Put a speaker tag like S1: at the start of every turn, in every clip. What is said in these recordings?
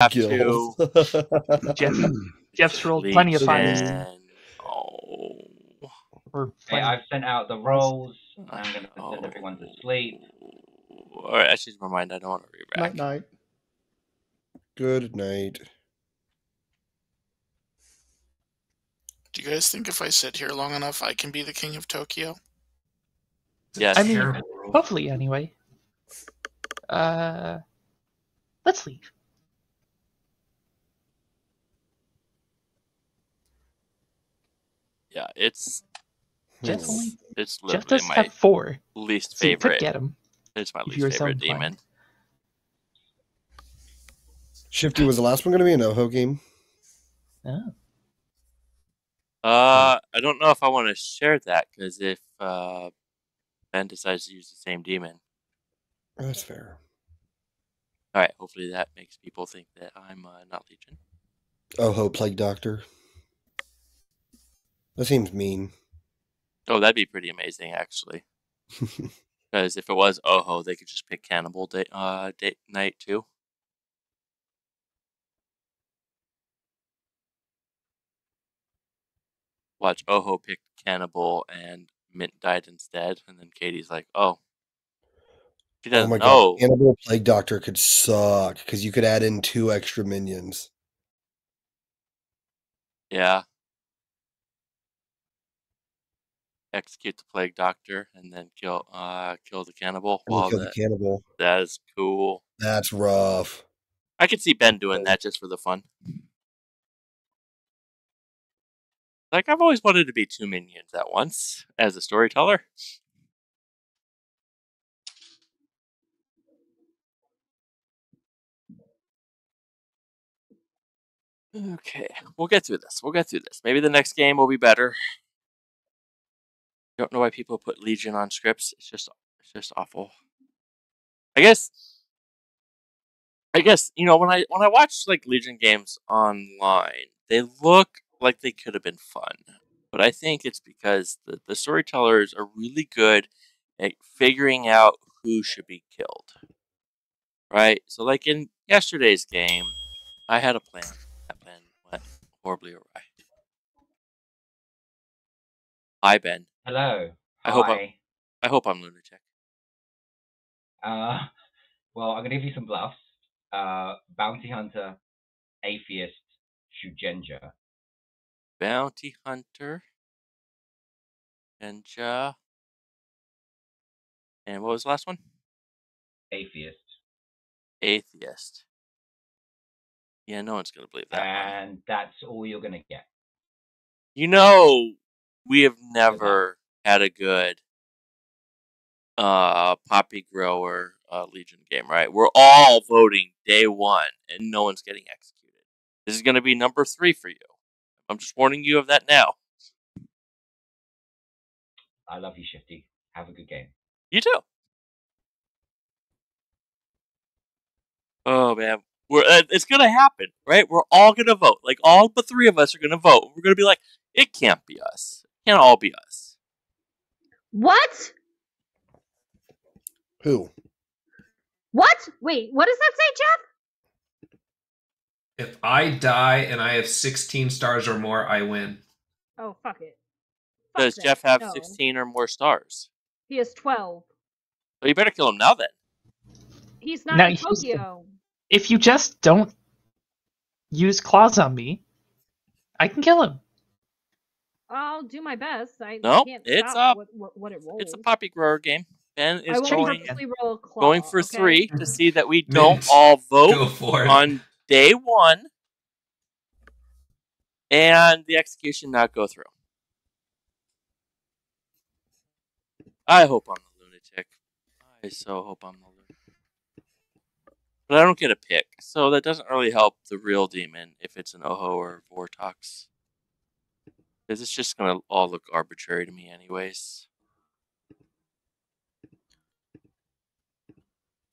S1: have
S2: Gills.
S1: to. Jeff's rolled plenty of fives.
S2: Legion. Oh.
S1: Or
S3: Hey, I've sent out the rolls. I'm going to
S2: Oh.
S3: send everyone to sleep.
S2: Alright, I changed my mind. I don't want to read back.
S4: Night.
S5: Good night.
S6: Do you guys think if I sit here long enough, I can be the king of Tokyo?
S2: Yes.
S1: I mean, hopefully, anyway. Let's leave.
S2: Yeah, it's
S1: Jeff only.
S2: it's
S1: Jeff
S2: literally
S1: does
S2: my
S1: have 4,
S2: least
S1: so you could
S2: favorite.
S1: get him.
S2: It's my
S1: if
S2: least
S1: you were so
S2: favorite
S1: inclined.
S2: demon.
S5: Shifty, was the last one going to be an Oho game?
S1: Oh.
S2: I don't know if I want to share that because if Ben decides to use the same demon,
S5: That's fair.
S2: all right. Hopefully that makes people think that I'm not Legion.
S5: Oho, Plague Doctor. That seems mean.
S2: Oh, that'd be pretty amazing, actually. Because if it was Oho, they could just pick Cannibal night too. Watch Oho pick Cannibal and Mint died instead, and then Katie's like, "Oh, she doesn't
S5: Oh my
S2: know."
S5: god, Cannibal Plague Doctor could suck because you could add in 2 extra minions.
S2: Yeah. Execute the Plague Doctor and then kill the Cannibal.
S5: And kill the Cannibal.
S2: That is cool.
S5: That's rough.
S2: I could see Ben doing that just for the fun. Like, I've always wanted to be 2 minions at once as a storyteller. Okay, we'll get through this. Maybe the next game will be better. Don't know why people put Legion on scripts. It's just awful. I guess you know when I watch like Legion games online, they look like they could have been fun. But I think it's because the storytellers are really good at figuring out who should be killed. Right? So like in yesterday's game, I had a plan. That plan went horribly awry. Hi, Ben.
S3: Hello.
S2: I hope I'm lunatic.
S3: Well, I'm going to give you some bluffs. Bounty Hunter, Atheist, Shugenja.
S2: Bounty Hunter. Genja. And what was the last one?
S3: Atheist.
S2: Atheist. Yeah, no one's going to believe that
S3: And
S2: one.
S3: that's all you're going to get.
S2: You know, we have never had a good poppy grower Legion game, right? We're all voting day 1, and no one's getting executed. This is going to be number 3 for you. I'm just warning you of that now.
S3: I love you, Shifty. Have a good game.
S2: You too. Oh, man. It's going to happen, right? We're all going to vote. Like, all but 3 of us are going to vote. We're going to be like, it can't be us. It can't all be us.
S7: What?
S5: Who?
S7: What? Wait, what does that say, Jeff?
S8: If I die and I have 16 stars or more, I win.
S7: Oh, fuck it.
S2: Does Jeff have 16 or more stars?
S7: He has 12.
S2: So you better kill him now then.
S7: He's not in Tokyo.
S1: If you just don't use claws on me, I can kill him.
S7: I'll do my best. I can't
S2: it's
S7: stop
S2: up.
S7: what it rolls.
S2: It's a poppy grower game. Ben is
S7: going
S2: for 3 to see that we don't all vote on day 1 and the execution not go through. I hope I'm the lunatic. I so hope I'm the lunatic. But I don't get a pick, so that doesn't really help the real demon if it's an Oho or Vortox. Because it's just going to all look arbitrary to me anyways.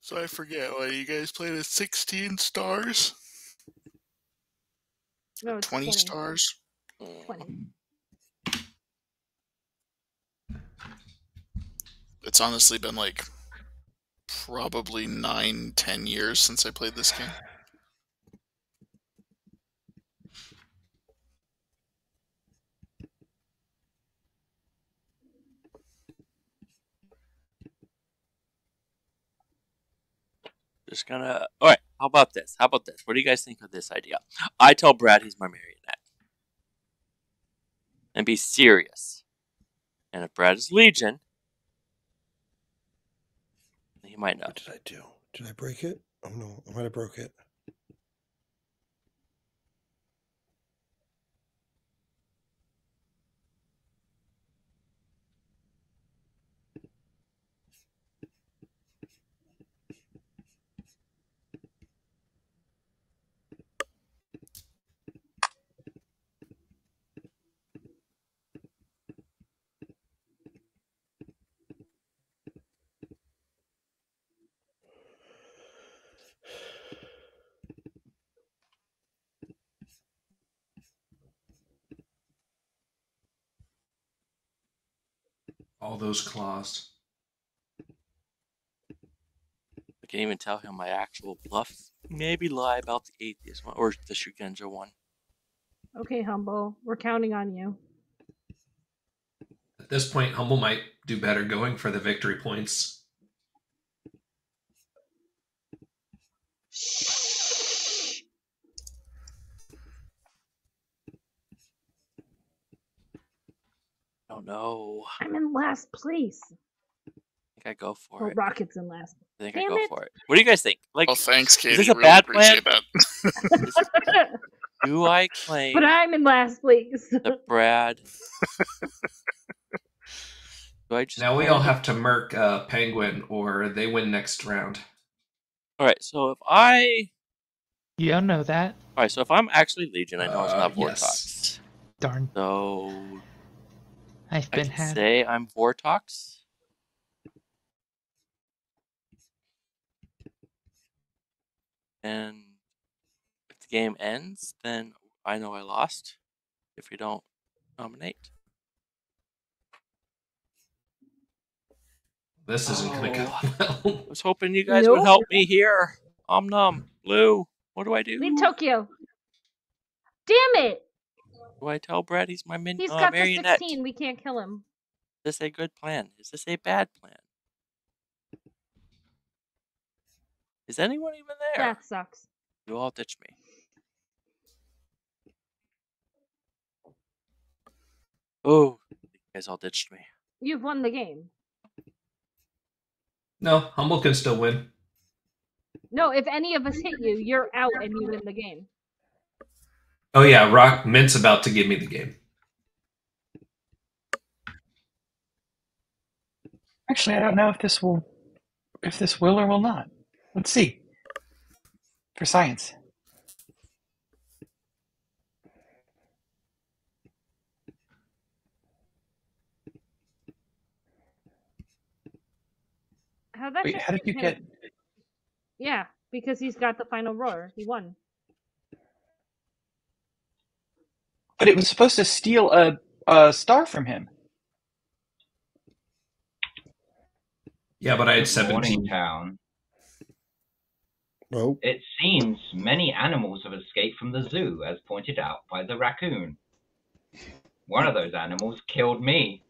S6: So I forget, what, you guys played at 16 stars?
S7: No, it's
S6: 20 stars?
S7: 20.
S6: It's honestly been like probably 9-10 years since I played this game.
S2: Just gonna. All right. How about this? What do you guys think of this idea? I tell Brad he's my marionette, and be serious. And if Brad is Legion, he might know.
S5: What did I do? Did I break it? Oh no, I might have broke it.
S8: All those claws.
S2: I can't even tell him my actual bluffs. Maybe lie about the atheist one or the Shugenja one.
S7: Okay, Humble. We're counting on you.
S8: At this point, Humble might do better going for the victory points.
S2: Oh no.
S7: I'm in last place.
S2: I think I go for
S7: Well,
S2: it.
S7: Rocket's in last.
S2: I think
S7: Damn
S2: I go
S7: it.
S2: for it. What do you guys think? Like,
S6: Well, thanks, Katie.
S2: is this a
S6: really
S2: bad plan?
S6: appreciate that.
S2: Do I claim
S7: But I'm in last place.
S2: that Brad? Do I just
S8: Now we
S2: claim
S8: all
S2: it?
S8: have to murk Penguin or they win next round.
S2: Alright, so if I...
S1: You don't know that.
S2: Alright, so if I'm actually Legion, I know it's not
S8: Yes.
S2: Vortox.
S1: Darn.
S2: So...
S1: I've
S2: I
S1: been
S2: can
S1: had.
S2: say I'm Vortox. And if the game ends, then I know I lost. If we don't nominate.
S8: This isn't going to go well.
S2: I was hoping you guys would help me here. Blue. What do I do?
S7: Leave Tokyo. Damn it!
S2: Do I tell Brad he's my
S7: He's got the
S2: marionette?
S7: 16. We can't kill him.
S2: Is this a good plan? Is this a bad plan? Is anyone even there?
S7: That sucks.
S2: You all ditch me. Oh, you guys all ditched me.
S7: You've won the game.
S8: No, Humble can still win.
S7: No, if any of us hit you, you're out and you win the game.
S8: Oh yeah, Mint's about to give me the game.
S4: Actually, I don't know if this will or will not. Let's see. For science. Wait, how did you get?
S7: Yeah, because he's got the final roar. He won.
S4: But it was supposed to steal a star from him.
S8: Yeah, but I had
S3: Good
S8: 17.
S3: morning, town.
S5: Oh.
S3: It seems many animals have escaped from the zoo, as pointed out by the raccoon. One of those animals killed me.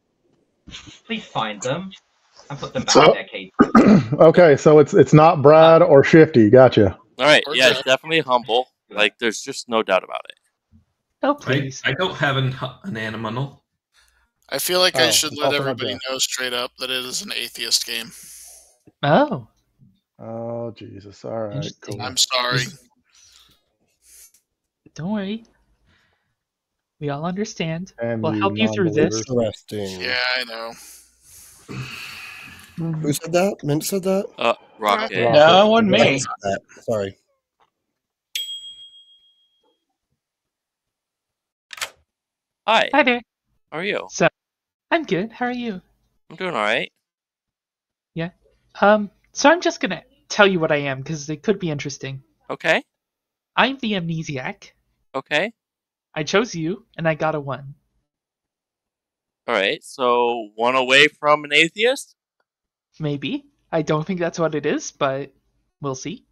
S3: Please find them and put them back in their cage.
S9: Okay, so it's not Brad or Shifty. Gotcha.
S2: All right, yeah, it's definitely Humble. Like, there's just no doubt about it.
S1: Oh, please.
S8: I don't have an animal.
S6: I feel like I should let everybody know straight up that it is an atheist game.
S1: Oh.
S9: Oh, Jesus. All right, cool.
S6: I'm sorry.
S1: Don't worry. We all understand.
S9: And
S1: we'll help you through this.
S5: Interesting.
S6: Yeah, I know.
S5: Who said that? Mint said that?
S2: Rocket.
S4: No, it wasn't me.
S5: Sorry.
S2: Hi.
S1: Hi there.
S2: How are you?
S1: So, I'm good. How are you?
S2: I'm doing all right.
S1: Yeah. So I'm just gonna tell you what I am because it could be interesting.
S2: Okay.
S1: I'm the amnesiac.
S2: Okay.
S1: I chose you, and I got a 1.
S2: All right. So 1 away from an atheist?
S1: Maybe. I don't think that's what it is, but we'll see.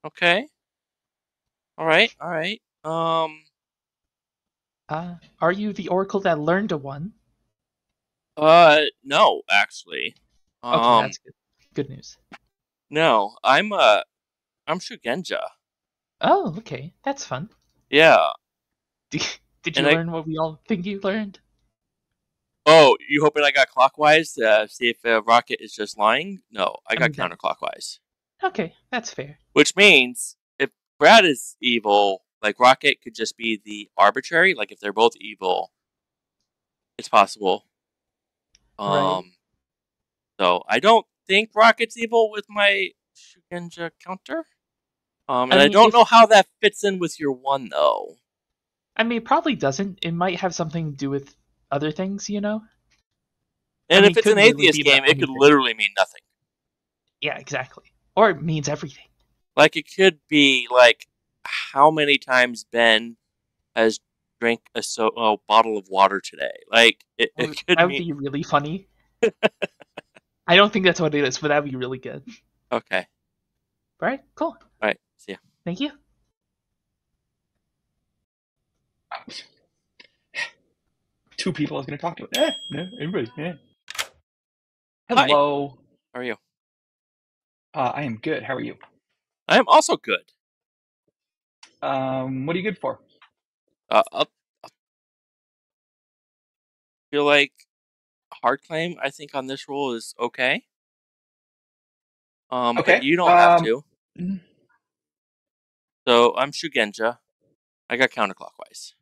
S2: Okay. All right. All right.
S1: Are you the Oracle that learned a one?
S2: No, actually.
S1: Okay, that's good. Good news.
S2: No, I'm Shugenja.
S1: Oh, okay, that's fun.
S2: Yeah.
S1: Did
S2: And
S1: you learn what we all think you learned?
S2: Oh, you hoping I got clockwise to see if Rocket is just lying? No, I got
S1: mean,
S2: counterclockwise.
S1: Okay, that's fair.
S2: Which means if Brad is evil, like Rocket could just be the arbitrary. Like if they're both evil, it's possible.
S1: Right.
S2: So I don't think Rocket's evil with my Shugenja counter. And I don't know how that fits in with your one though.
S1: I mean, it probably doesn't. It might have something to do with other things, you know?
S2: And
S1: I mean,
S2: if it's an
S1: really
S2: atheist
S1: be about
S2: game, it could
S1: anything.
S2: literally mean nothing.
S1: Yeah, exactly. Or it means everything.
S2: Like it could be like how many times Ben has drank a bottle of water today. Like it could
S1: That would
S2: mean
S1: be really funny. I don't think that's what it is, but that'd be really good.
S2: Okay.
S1: All right, cool.
S2: All right, see ya.
S1: Thank you.
S4: Two people I was going to talk to. No, everybody. Hello.
S2: Hi. How are you?
S4: I am good. How are you?
S2: I am also good.
S4: What are you good for?
S2: I feel like hard claim. I think on this rule is okay.
S4: Okay.
S2: But you don't have to. So I'm Shugenja. I got counterclockwise.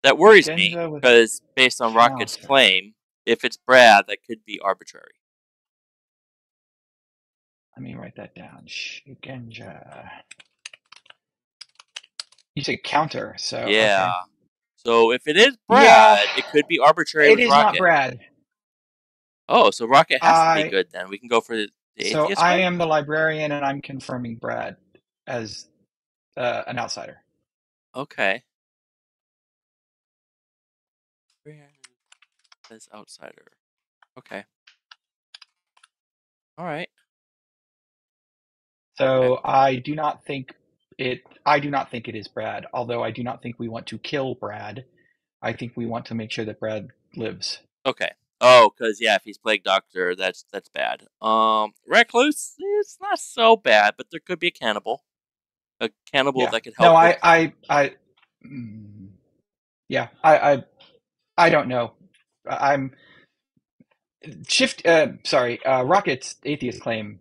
S2: That worries me because based on Rocket's claim, if it's Brad, that could be arbitrary.
S4: Let me write that down. Shugenja. You say counter, so
S2: yeah.
S4: Okay.
S2: So if it is Brad, it could be arbitrary with Rocket.
S4: It is not Brad.
S2: Oh, so Rocket has to be good then. We can go for the atheist.
S4: So I am the librarian, and I'm confirming Brad as an outsider.
S2: Okay. As outsider. Okay. All right.
S4: So okay. I do not think it is Brad, although I do not think we want to kill Brad. I think we want to make sure that Brad lives.
S2: Okay. Oh, because if he's Plague Doctor, that's bad. Recluse, it's not so bad, but there could be a cannibal. A cannibal that could help.
S4: No, I don't know. I'm Rocket's atheist claim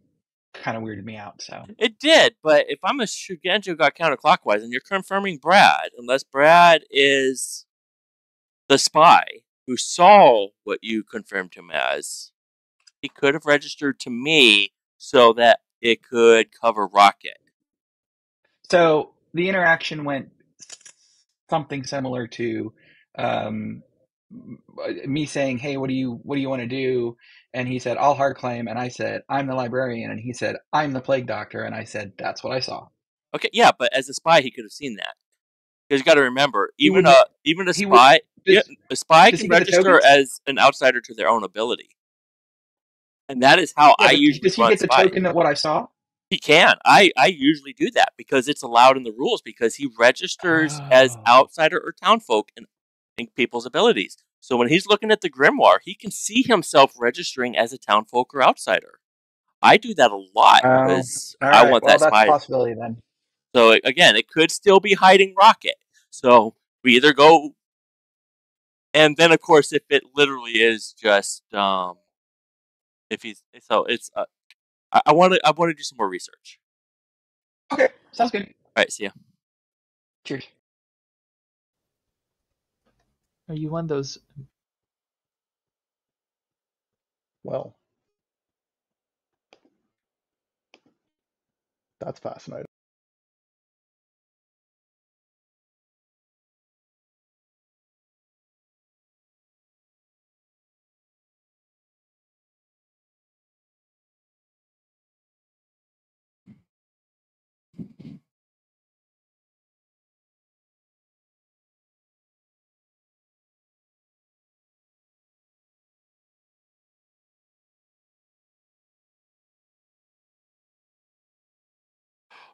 S4: kind of weirded me out. So
S2: it did, but if I'm a Shugenja who got counterclockwise, and you're confirming Brad, unless Brad is the spy who saw what you confirmed him as, he could have registered to me so that it could cover Rocket.
S4: So the interaction went something similar to me saying, "Hey, what do you want to do?" And he said, "I'll hard claim." And I said, "I'm the librarian." And he said, "I'm the plague doctor." And I said, "That's what I saw."
S2: Okay, yeah, but as a spy, he could have seen that. Because you got to remember, even a spy, a spy can register as an outsider to their own ability, and that is how I usually.
S4: Does he get the token of what I saw?
S2: He can. I usually do that because it's allowed in the rules because he registers as outsider or townfolk in people's abilities. So when he's looking at the grimoire, he can see himself registering as a townfolk or outsider. I do that a lot because I want that spy.
S4: That's a possibility then.
S2: So again, it could still be hiding Rocket. So we either go, and then of course, if it literally is just, if he's so it's, I want to do some more research.
S4: Okay, sounds good.
S2: All right, see ya.
S4: Cheers.
S1: Are you one of those?
S9: Well, that's fascinating.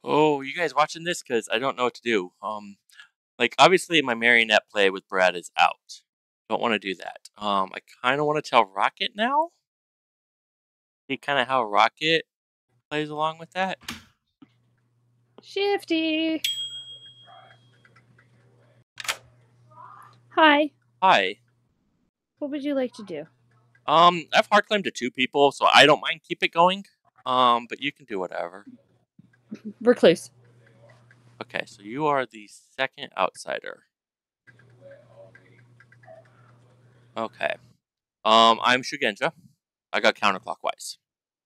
S2: Oh, you guys watching this? Because I don't know what to do. Like, obviously my marionette play with Brad is out. Don't want to do that. I kind of want to tell Rocket now. See kind of how Rocket plays along with that.
S7: Shifty. Hi.
S2: Hi.
S7: What would you like to do?
S2: I've hard claimed to 2 people, so I don't mind keep it going. But you can do whatever.
S7: Recluse.
S2: Okay, so you are the second outsider. Okay. I'm Shugenja. I got counterclockwise.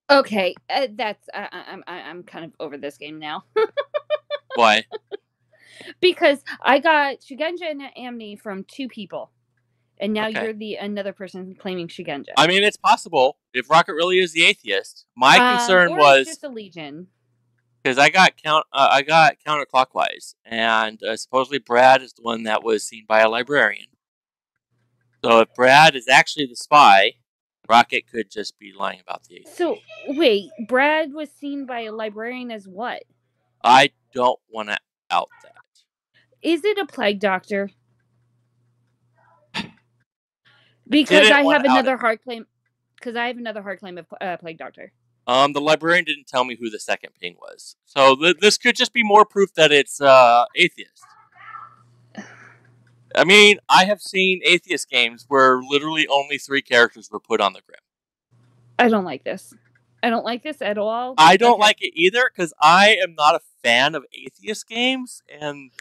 S7: Okay, that's I'm kind of over this game now.
S2: Why?
S7: Because I got Shugenja and Amni from 2 people, and now
S2: Okay.
S7: you're the another person claiming Shugenja.
S2: I mean, it's possible if Rocket really is the atheist. My concern
S7: or
S2: was
S7: it's just a Legion.
S2: because I got counterclockwise, and supposedly Brad is the one that was seen by a librarian. So if Brad is actually the spy, Rocket could just be lying about the atheist.
S7: So wait, Brad was seen by a librarian as what?
S2: I don't want to out that.
S7: Is it a plague doctor? Because I have another hard claim. Because I have another hard claim of plague doctor.
S2: The librarian didn't tell me who the second ping was, so this could just be more proof that it's atheist. I mean, I have seen atheist games where literally only 3 characters were put on the grim.
S7: I don't like this. I don't like this at all.
S2: I don't like it either because I am not a fan of atheist games, and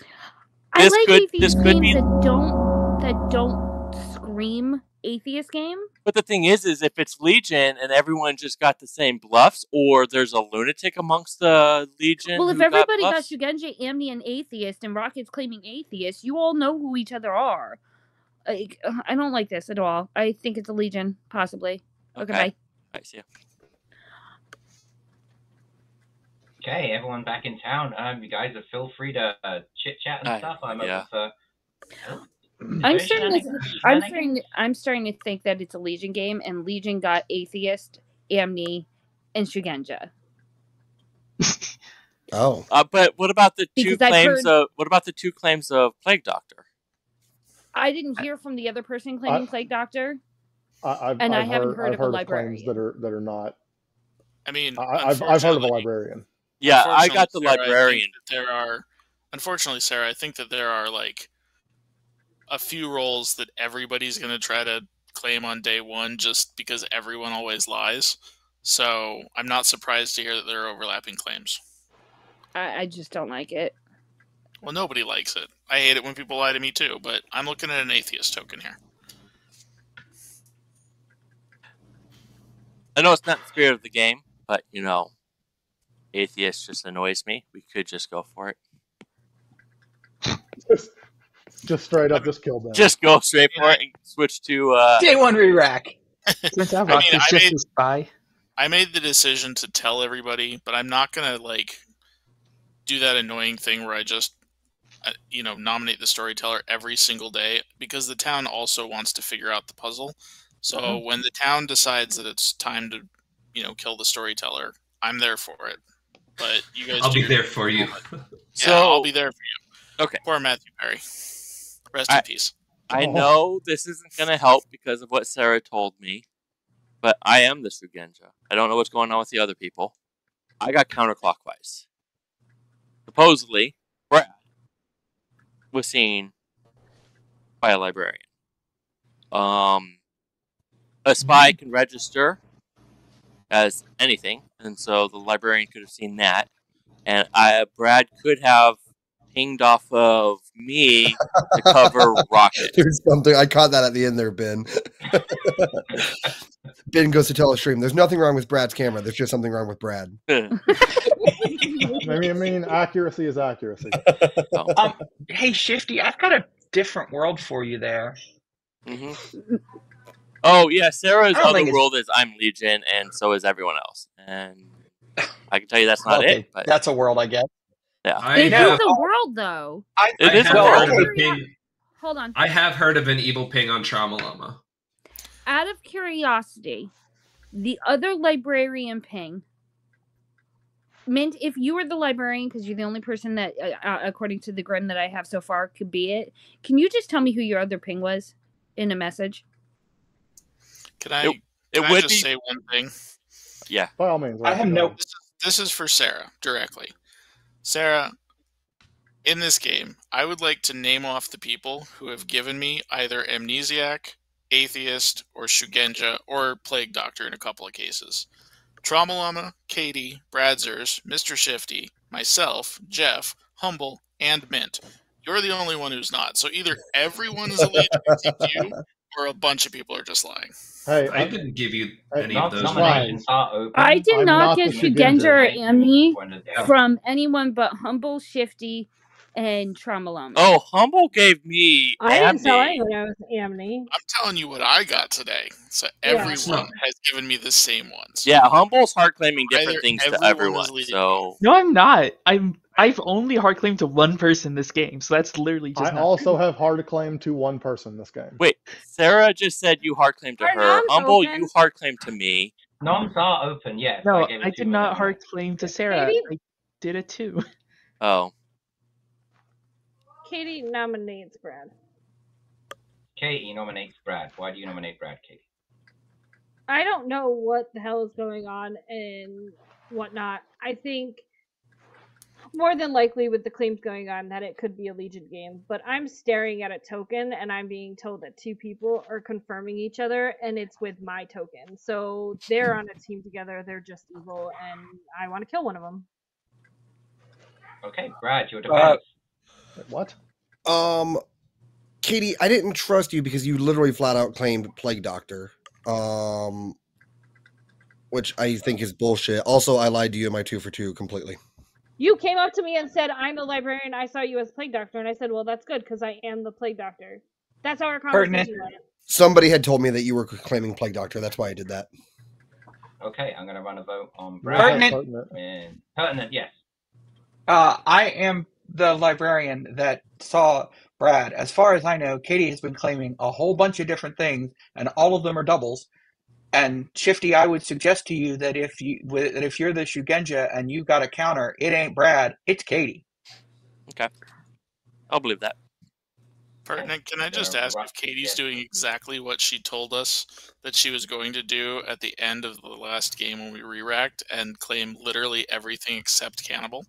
S7: I like atheist games that don't scream atheist game.
S2: But the thing is if it's Legion and everyone just got the same bluffs, or there's a lunatic amongst the Legion.
S7: Well, if everybody got Shugenja, Amni, and atheist, and Rocket's claiming atheist, you all know who each other are. I don't like this at all. I think it's a Legion, possibly. Okay, bye.
S2: I see.
S3: Okay, everyone back in town. You guys feel free to chit chat and stuff. I'm open for.
S7: I'm starting to think that it's a Legion game, and Legion got atheist, Amni, and Shugenja.
S5: Oh.
S2: But what about the 2 claims of Plague Doctor?
S7: I didn't hear from the other person claiming Plague Doctor. I haven't heard of a librarian
S9: that are not.
S6: I mean,
S9: I've heard of a librarian.
S2: Yeah, I got the librarian.
S6: Unfortunately, Sarah, I think that there are like a few roles that everybody's going to try to claim on day 1 just because everyone always lies. So I'm not surprised to hear that there are overlapping claims.
S7: I just don't like it.
S6: Well, nobody likes it. I hate it when people lie to me too, but I'm looking at an atheist token here.
S2: I know it's not the spirit of the game, but, atheist just annoys me. We could just go for it.
S9: Just straight up, just kill them.
S2: Just go straight for it and switch to...
S4: Day 1 re-rack.
S6: I made the decision to tell everybody, but I'm not going to, do that annoying thing where I just, nominate the storyteller every single day, because the town also wants to figure out the puzzle. So when the town decides that it's time to, kill the storyteller, I'm there for it. But you guys...
S8: I'll be there for you.
S6: So I'll be there for you.
S2: Okay.
S6: Poor Matthew Perry. Rest in peace.
S2: I know this isn't going to help because of what Sarah told me, but I am the Shugenja. I don't know what's going on with the other people. I got counterclockwise. Supposedly, Brad was seen by a librarian. A spy can register as anything, and so the librarian could have seen that. And Brad could have pinged off of me to cover Rocket.
S5: There's something I caught that at the end there, Ben. Ben goes to tell a stream. There's nothing wrong with Brad's camera. There's just something wrong with Brad.
S9: I mean, accuracy is accuracy.
S4: Hey, Shifty, I've got a different world for you there.
S2: Mm-hmm. Oh, yeah, Sarah's other world is I'm Legion, and so is everyone else. And I can tell you that's not it. But...
S4: That's a world, I guess.
S2: Yeah.
S7: It is a world, though. Hold on.
S8: I have heard of an evil ping on Tramaloma.
S7: Out of curiosity, the other librarian ping, Mint, if you were the librarian, because you're the only person that, according to the grin that I have so far, could be it, can you just tell me who your other ping was in a message?
S6: Can I just say one thing?
S2: Yeah.
S9: By all means.
S4: I have no.
S6: This is for Sarah directly. Sarah, in this game, I would like to name off the people who have given me either Amnesiac, Atheist, or Shugenja, or Plague Doctor in a couple of cases. Traumalama, Katie, Bradzers, Mr. Shifty, myself, Jeff, Humble, and Mint. You're the only one who's not. So either everyone is a legion except you, or a bunch of people are just lying.
S9: Hey,
S8: I didn't give you any of those
S3: Nominations are open.
S7: I did not get Shugenja or Amni
S3: Yeah.
S7: from anyone but Humble, Shifty, and Traumalama.
S2: Oh, Humble gave me
S10: I didn't tell
S2: Amni.
S10: anyone I was Amni.
S6: I'm telling you what I got today. So everyone has given me the same ones.
S2: Yeah, Humble's hard claiming different
S6: Either
S2: things to
S6: everyone is
S2: everyone.
S6: leading
S2: So
S1: No, I'm not. I've only hard claimed to one person this game, so that's literally just.
S9: I also have hard claim to one person this game.
S2: wait, Sarah just said you hard claimed to
S10: Our
S2: her.
S10: noms
S2: Humble,
S10: open.
S2: you hard claimed to me.
S3: Noms are open, yes.
S1: No,
S3: gave it
S1: I
S3: to
S1: did
S3: you
S1: not
S3: anyway.
S1: hard claim to Sarah.
S10: Maybe-
S1: I did it too.
S2: Oh,
S10: Katie nominates Brad.
S3: Katie nominates Brad. Why do you nominate Brad, Katie?
S10: I don't know what the hell is going on and whatnot. I think more than likely with the claims going on that it could be a Legion game, but I'm staring at a token and I'm being told that two people are confirming each other and it's with my token. So they're on a team together, they're just evil, and I want to kill one of them.
S3: Okay, Brad, your defense.
S9: What?
S5: Katie, I didn't trust you because you literally flat out claimed Plague Doctor. Which I think is bullshit. Also, I lied to you in my 2 for 2 completely.
S10: You came up to me and said, I'm the librarian, I saw you as Plague Doctor, and I said, well, that's good, because I am the Plague Doctor. That's how our conversation went.
S5: Somebody had told me that you were claiming Plague Doctor. That's why I did that.
S3: Okay, I'm going to run a vote on Brad. Pertinent, yes.
S4: I am the librarian that saw Brad. As far as I know, Katie has been claiming a whole bunch of different things, and all of them are doubles. And Shifty, I would suggest to you that if you're the Shugenja and you got a counter, it ain't Brad, it's Katie.
S2: okay. I'll believe that.
S6: Pertinent, can I just ask if Katie's doing exactly what she told us that she was going to do at the end of the last game when we re-racked and claim literally everything except Cannibal?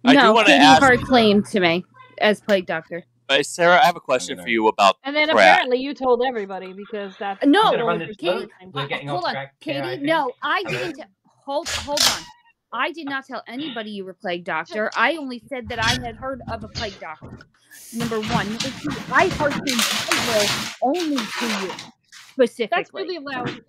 S7: No, Katie hard claimed to me as Plague Doctor.
S2: Sarah, I have a question for you about
S10: And then
S2: Brad.
S10: apparently you told everybody because that's
S7: No,
S10: Katie.
S7: hold on, Katie. No, I didn't. Hold on. I did not tell anybody you were Plague Doctor. I only said that I had heard of a Plague Doctor. Number one. Number two, I heard things only to you specifically.
S10: That's really loud.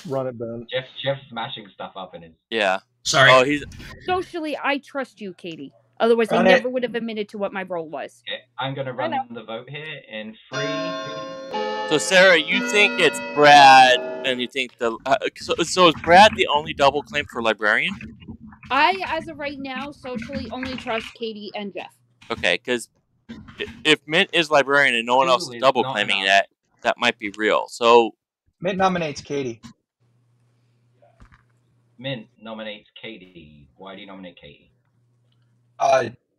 S9: Run it, Ben.
S3: Jeff's smashing stuff up in his.
S2: Yeah.
S8: Sorry.
S2: Oh, he's
S7: socially. I trust you, Katie. Otherwise, I never would have admitted to what my role was.
S3: Okay, I'm going to run the vote here in 3.
S2: So Sarah, you think it's Brad, and you think the so is Brad the only double claim for librarian?
S7: I, as of right now, socially only trust Katie and Jeff.
S2: Okay, because if Mint is librarian and no one else is double claiming that might be real. So
S4: Mint nominates Katie.
S3: Mint nominates Katie. Why do you nominate Katie?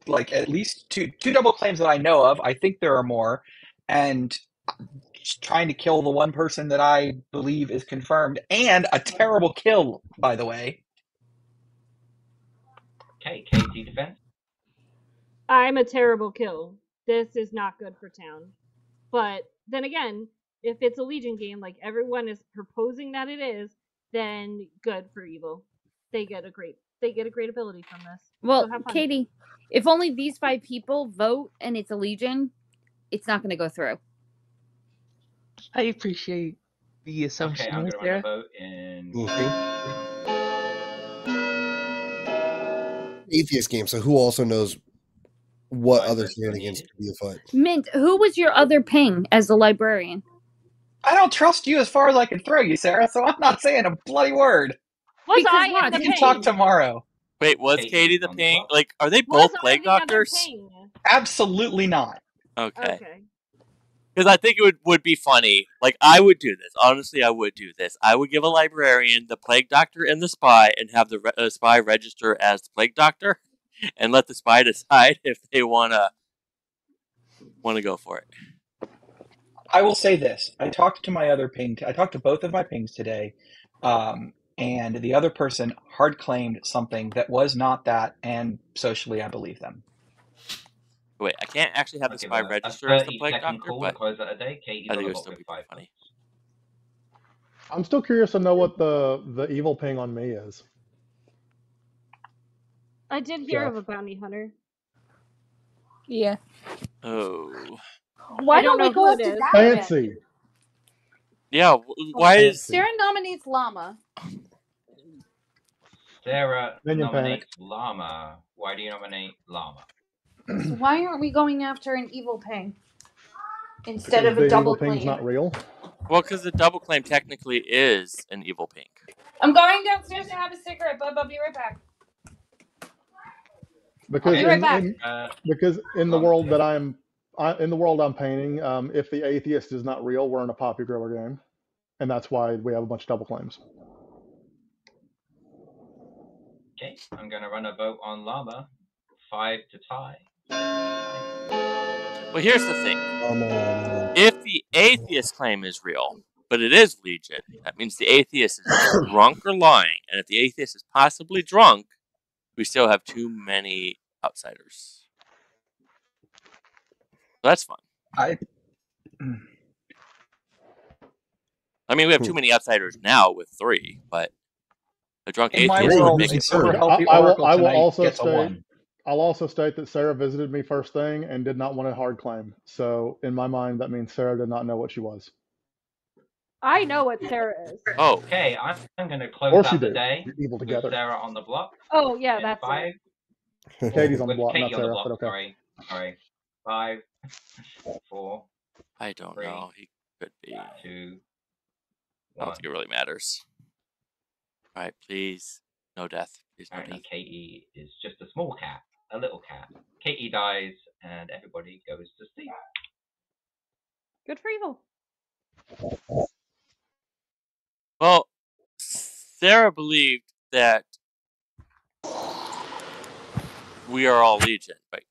S4: Like at least two double claims that I know of. I think there are more, and trying to kill the one person that I believe is confirmed, and a terrible kill, by the way.
S3: Okay, Katie defense.
S10: I'm a terrible kill. This is not good for town. But then again, if it's a Legion game, like everyone is proposing that it is, then good for evil. They get a great ability from this.
S7: Well,
S10: so have fun.
S7: Katie, if only these 5 people vote and it's a Legion, it's not going to go through.
S1: I appreciate the assumption.
S3: Okay, I'm going to run a vote in.
S5: Atheist game, so who also knows what other shenanigans could be afoot?
S7: Mint, who was your other ping as the librarian?
S4: I don't trust you as far as I can throw you, Sarah, so I'm not saying a bloody word.
S10: Was I in the
S4: We can talk tomorrow.
S2: wait, was Katie the ping? Like, are they both Plague Doctors?
S4: Absolutely not.
S2: Okay. Because I think it would be funny. Like, I would do this. Honestly, I would do this. I would give a librarian the plague doctor and the spy and have the spy register as the plague doctor and let the spy decide if they want to go for it.
S4: I will say this. I talked to my other ping. I talked to both of my pings today, and the other person hard claimed something that was not that, and socially I believe them.
S2: Wait, I can't actually have the spy register as the plague doctor, but I think it would still be funny.
S9: I'm still curious to know what the evil ping on me is.
S10: I did hear of a bounty hunter.
S7: Yeah.
S2: Oh.
S7: Why don't we go up to that?
S9: Fancy.
S2: Yeah, why is...
S7: Sarah nominates Llama.
S3: Sarah
S9: Minion
S3: nominates Llama. Why do you nominate Llama?
S7: So why aren't we going after an evil ping instead
S9: Because
S7: of a double
S9: evil ping's
S7: claim?
S9: not real.
S2: Well, because the double claim technically is an evil pink.
S7: I'm going downstairs to have a cigarette, bub. I'll be right back.
S9: Because
S7: I'll be right back.
S9: Because in the world that I'm painting, if the atheist is not real, we're in a poppy grower game, and that's why we have a bunch of double claims.
S3: Okay, I'm going to run a vote on Llama. 5 to tie.
S2: Well, here's the thing. If the atheist claim is real, but it is Legion, that means the atheist is drunk or lying. And if the atheist is possibly drunk, we still have too many outsiders. So that's fun. I mean, we have too many outsiders now with 3, but a drunk atheist would make it
S9: I will also state that Sarah visited me first thing and did not want a hard claim. So in my mind, that means Sarah did not know what she was.
S10: I know what Sarah is.
S2: Oh,
S3: okay. I'm going to close out the day with Sarah on the block.
S10: Oh yeah, that's
S3: 5.
S9: Katie's on the block,
S3: Katie
S9: not Sarah.
S3: on the block,
S9: But okay.
S3: Sorry. 5, 4.
S2: I don't know. He could be
S3: 2.
S2: I don't think it really matters. All right, please. No death. Please, no
S3: Apparently,
S2: death.
S3: Katie is just a small cat, a little cat. Katie dies, and everybody goes to sleep.
S10: Good for evil.
S2: Well, Sarah believed that we are all Legion, right?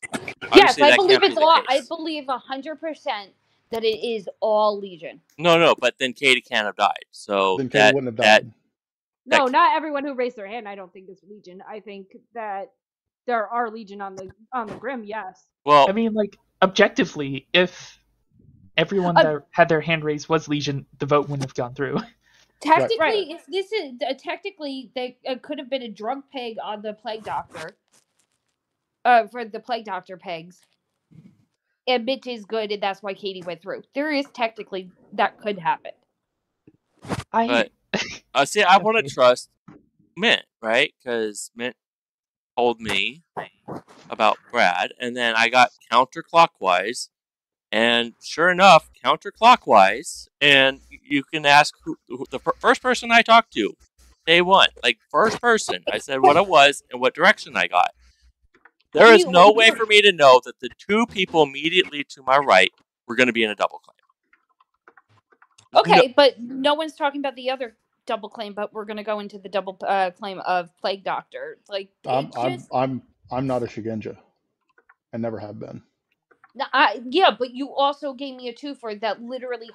S7: Yes, I believe it's all. I believe 100% that it is all Legion.
S2: No, but then Katie can't have died. So
S9: then Katie wouldn't have died.
S10: No, not everyone who raised their hand I don't think is Legion. I think that there are Legion on the Grim, yes.
S1: Well, I mean, like, objectively, if everyone that had their hand raised was Legion, the vote wouldn't have gone through.
S7: Technically, if this is technically, it could have been a drug peg on the plague doctor. For the plague doctor pegs. And Mitch is good, and that's why Katie went through. There is technically that could happen.
S2: But see, I want to trust Mint, right? Because Mint told me about Brad, and then I got counterclockwise, and sure enough, counterclockwise, and you can ask who the first person I talked to, day one, like first person, I said what it was and what direction I got. There is no way for me to know that the 2 people immediately to my right were going to be in a double claim.
S7: Okay, but no one's talking about the other double claim, but we're going to go into the double claim of Plague Doctor. Like,
S9: I'm not a Shigenja. I never have been.
S7: Yeah, but you also gave me a 2 for that literally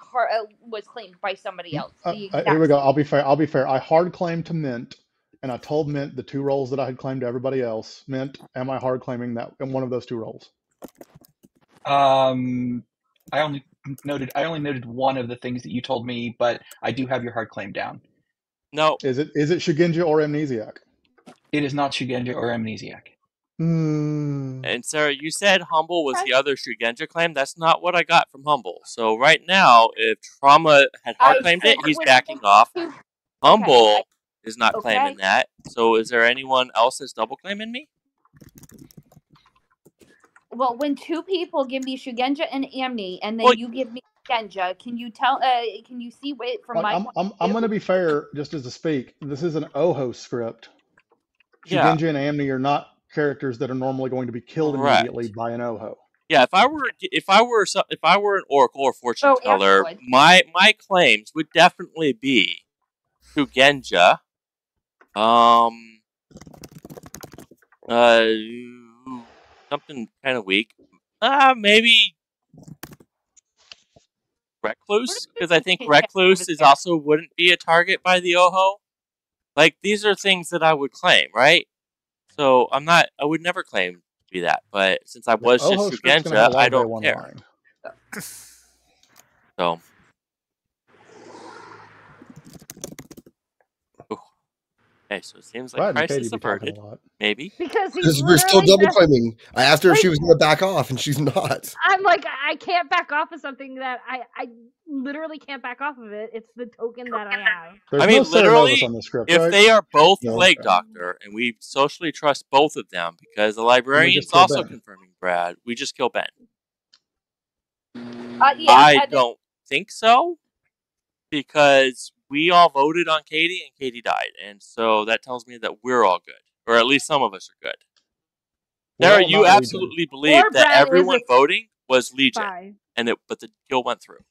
S7: was claimed by somebody else.
S9: Here we go. I'll be fair. I hard claimed to Mint. And I told Mint the 2 roles that I had claimed to everybody else. Mint, am I hard claiming that in one of those 2 roles?
S4: I only noted one of the things that you told me, but I do have your hard claim down.
S2: No.
S9: Is it Shigenja or Amnesiac?
S4: It is not Shigenja or Amnesiac.
S2: And Sarah, you said Humble was the other Shigenja claim. That's not what I got from Humble. So right now, if Trauma had hard claimed it, he's backing off. Humble is not claiming that. So is there anyone else that's double claiming me?
S7: Well, when 2 people give me Shugenja and Amni, and then you give me Shugenja, can you tell? Can you see it from my?
S9: I'm going to be fair, just as a speak. This is an Oho script. Shugenja and Amni are not characters that are normally going to be killed immediately by an Oho.
S2: Yeah, if I were an oracle or fortune teller, my claims would definitely be Shugenja, something kind of weak. Maybe Recluse, because I think Recluse is also wouldn't be a target by the Oho. Like, these are things that I would claim, right? So I would never claim to be that. But since I was just Shugenja, I don't care. So. Okay, so it seems like crisis averted. Maybe.
S10: Because he's
S5: we're still double claiming. I asked her if she was going to back off, and she's not.
S10: I'm like, I can't back off of something that I literally can't back off of it. It's the token that I have.
S9: There's no
S2: literally,
S9: on the script,
S2: if
S9: right?
S2: they are both Plague Doctor, and we socially trust both of them, because the librarian's also confirming Brad, we just kill Ben. I don't think so, because we all voted on Katie, and Katie died, and so that tells me that we're all good, or at least some of us are good. Sarah, you absolutely believe that everyone voting was Legion, but the kill went through.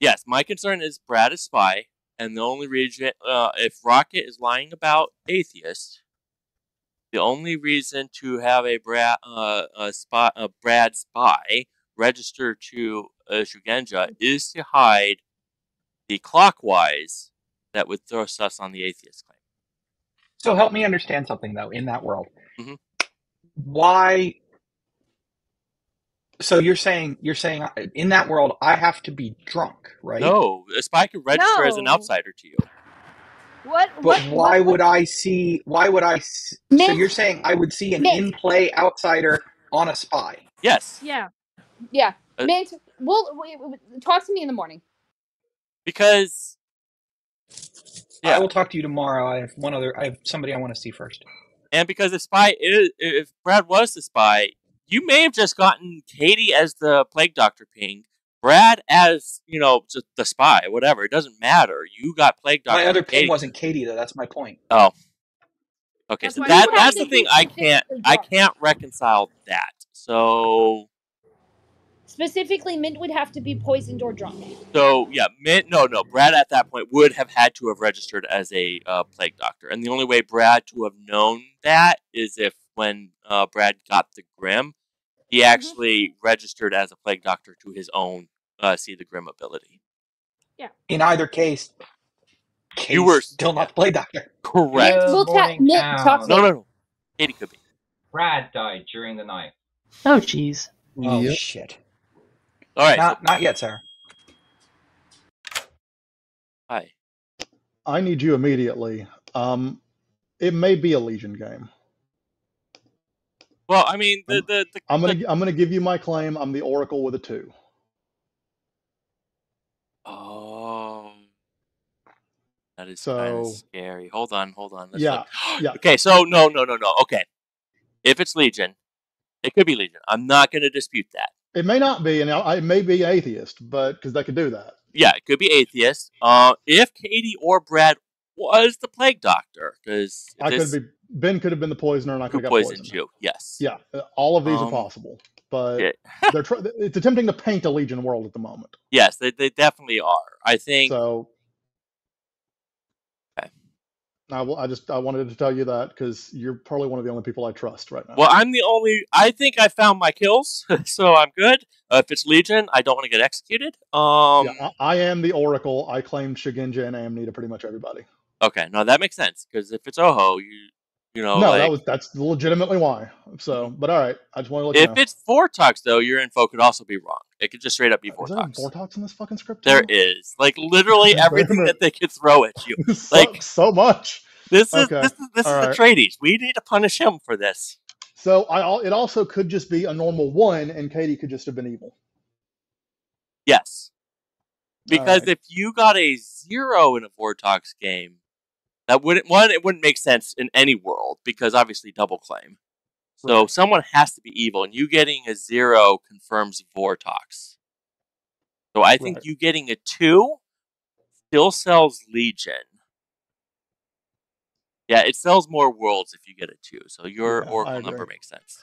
S2: Yes, my concern is Brad is spy, and the only reason, if Rocket is lying about Atheist, the only reason to have a Brad spy register to Shugenja is to hide the clockwise that would throw us on the Atheist claim.
S4: So help me understand something, though, in that world.
S2: Mm-hmm.
S4: Why? So you're saying in that world I have to be drunk, right?
S2: No, a spy could register as an outsider to you.
S10: What?
S4: But why would I see? So you're saying I would see an in-play outsider on a spy?
S2: Yes.
S10: Yeah.
S7: Yeah. Mint, talk to me in the morning.
S2: Because.
S4: Yeah. I will talk to you tomorrow. I have somebody I want to see first.
S2: And because if Brad was the spy, you may have just gotten Katie as the Plague Doctor ping, Brad as, just the spy, whatever. It doesn't matter. You got Plague Doctor.
S4: My other ping wasn't Katie, though. That's my point.
S2: Oh. Okay, so that's the thing I can't reconcile that. So.
S7: Specifically, Mint would have to be poisoned or drunk.
S2: So, yeah, no. Brad at that point would have had to have registered as a Plague Doctor. And the only way Brad to have known that is if when Brad got the Grim, he actually registered as a Plague Doctor to his own See the Grim ability.
S10: Yeah.
S4: In either case, you were still not the Plague Doctor.
S2: Correct.
S10: Talk
S2: no. Katie could be.
S3: Brad died during the night.
S1: Oh, jeez.
S4: Oh, shit.
S2: All right.
S4: Not yet, sir.
S2: Hi.
S9: I need you immediately. It may be a Legion game.
S2: Well, I mean,
S9: I'm gonna give you my claim. I'm the Oracle with a 2.
S2: Oh, that is kind of scary. Hold on. Let's
S9: yeah.
S2: Okay, so no. Okay, if it's Legion, it could be Legion. I'm not going to dispute that.
S9: It may not be, and it may be Atheist, but because they could do that.
S2: Yeah, it could be Atheist. If Katie or Brad was the Plague Doctor, because
S9: Ben could have been the poisoner, and I could have got poisoned.
S2: You. Yes.
S9: Yeah, all of these are possible, but it's attempting to paint a Legion world at the moment.
S2: Yes, they definitely are. I think
S9: so.
S2: Okay.
S9: I wanted to tell you that because you're probably one of the only people I trust right now.
S2: Well, I think I found my kills, so I'm good. If it's Legion, I don't want to get executed.
S9: Yeah, I am the Oracle. I claimed Shugenja and Amni to pretty much everybody.
S2: Okay, no, that makes sense because if it's Oho,
S9: that's legitimately why. So, but all right, I just want to let you know.
S2: If it's Vortox, though, your info could also be wrong. It could just straight up be Vortox.
S9: Is there a Vortox in this fucking script?
S2: There is, like, literally everything that they could throw at you. Like
S9: so much.
S2: This is the Trades. We need to punish him for this.
S9: So it also could just be a normal 1, and Katie could just have been evil.
S2: Yes, because if you got a 0 in a Vortox game, it wouldn't make sense in any world because obviously double claim. So someone has to be evil, and you getting a 0 confirms Vortox. So I think you getting a 2 still sells Legion. Yeah, it sells more worlds if you get it too. So your Oracle number makes sense.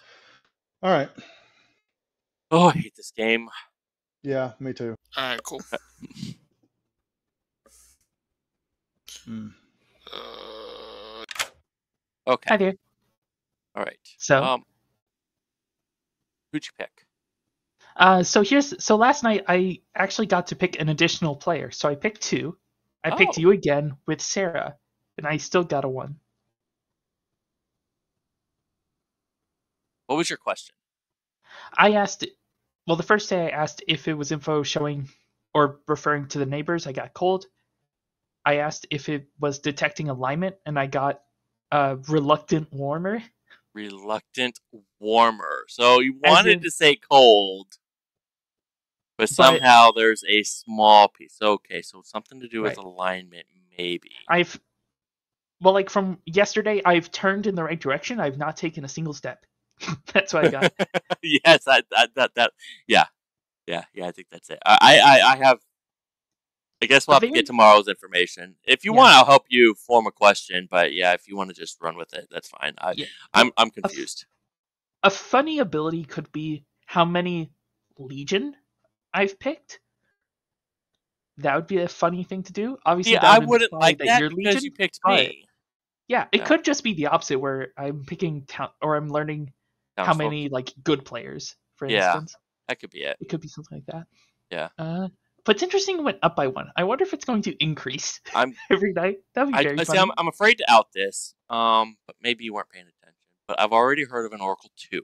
S9: All right.
S2: Oh, I hate this game.
S9: Yeah, me too.
S6: All right, cool.
S2: Okay.
S1: Hi there.
S2: All right.
S1: So,
S2: who'd you pick?
S1: So last night I actually got to pick an additional player. So I picked 2. I picked you again with Sarah, and I still got a 1.
S2: What was your question?
S1: I asked, well, the first day I asked if it was info showing or referring to the neighbors. I got cold. I asked if it was detecting alignment, and I got reluctant warmer.
S2: Reluctant warmer. So you wanted to say cold, but somehow there's a small piece. Okay, so something to do with alignment, maybe.
S1: Like from yesterday, I've turned in the right direction. I've not taken a single step. That's what I got.
S2: Yes, yeah, I think that's it. I have. I guess we'll have to get tomorrow's information. If you want, I'll help you form a question. But yeah, if you want to just run with it, that's fine. I'm confused.
S1: A funny ability could be how many Legion I've picked. That would be a funny thing to do. Obviously,
S2: I wouldn't like that because
S1: Legion,
S2: you picked me.
S1: Yeah, it could just be the opposite, where I'm picking or I'm learning how many like good players, for instance.
S2: That could be it.
S1: It could be something like that.
S2: Yeah.
S1: But it's interesting it went up by 1. I wonder if it's going to increase every night. That'd be very funny.
S2: I'm afraid to out this, but maybe you weren't paying attention. But I've already heard of an Oracle 2.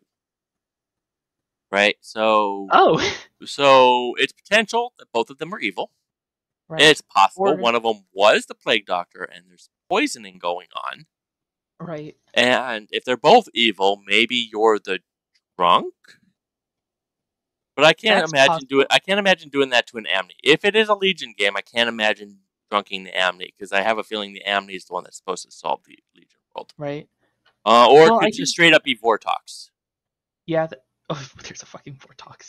S2: Right? So it's potential that both of them are evil. Right. It's possible one of them was the Plague Doctor and there's poisoning going on.
S1: Right.
S2: And if they're both evil, maybe you're the drunk? But I can't imagine doing that to an Amni. If it is a Legion game, I can't imagine drunking the Amni because I have a feeling the Amni is the one that's supposed to solve the Legion world.
S1: Right.
S2: Or it could just straight up be Vortox.
S1: Yeah. There's a fucking Vortox.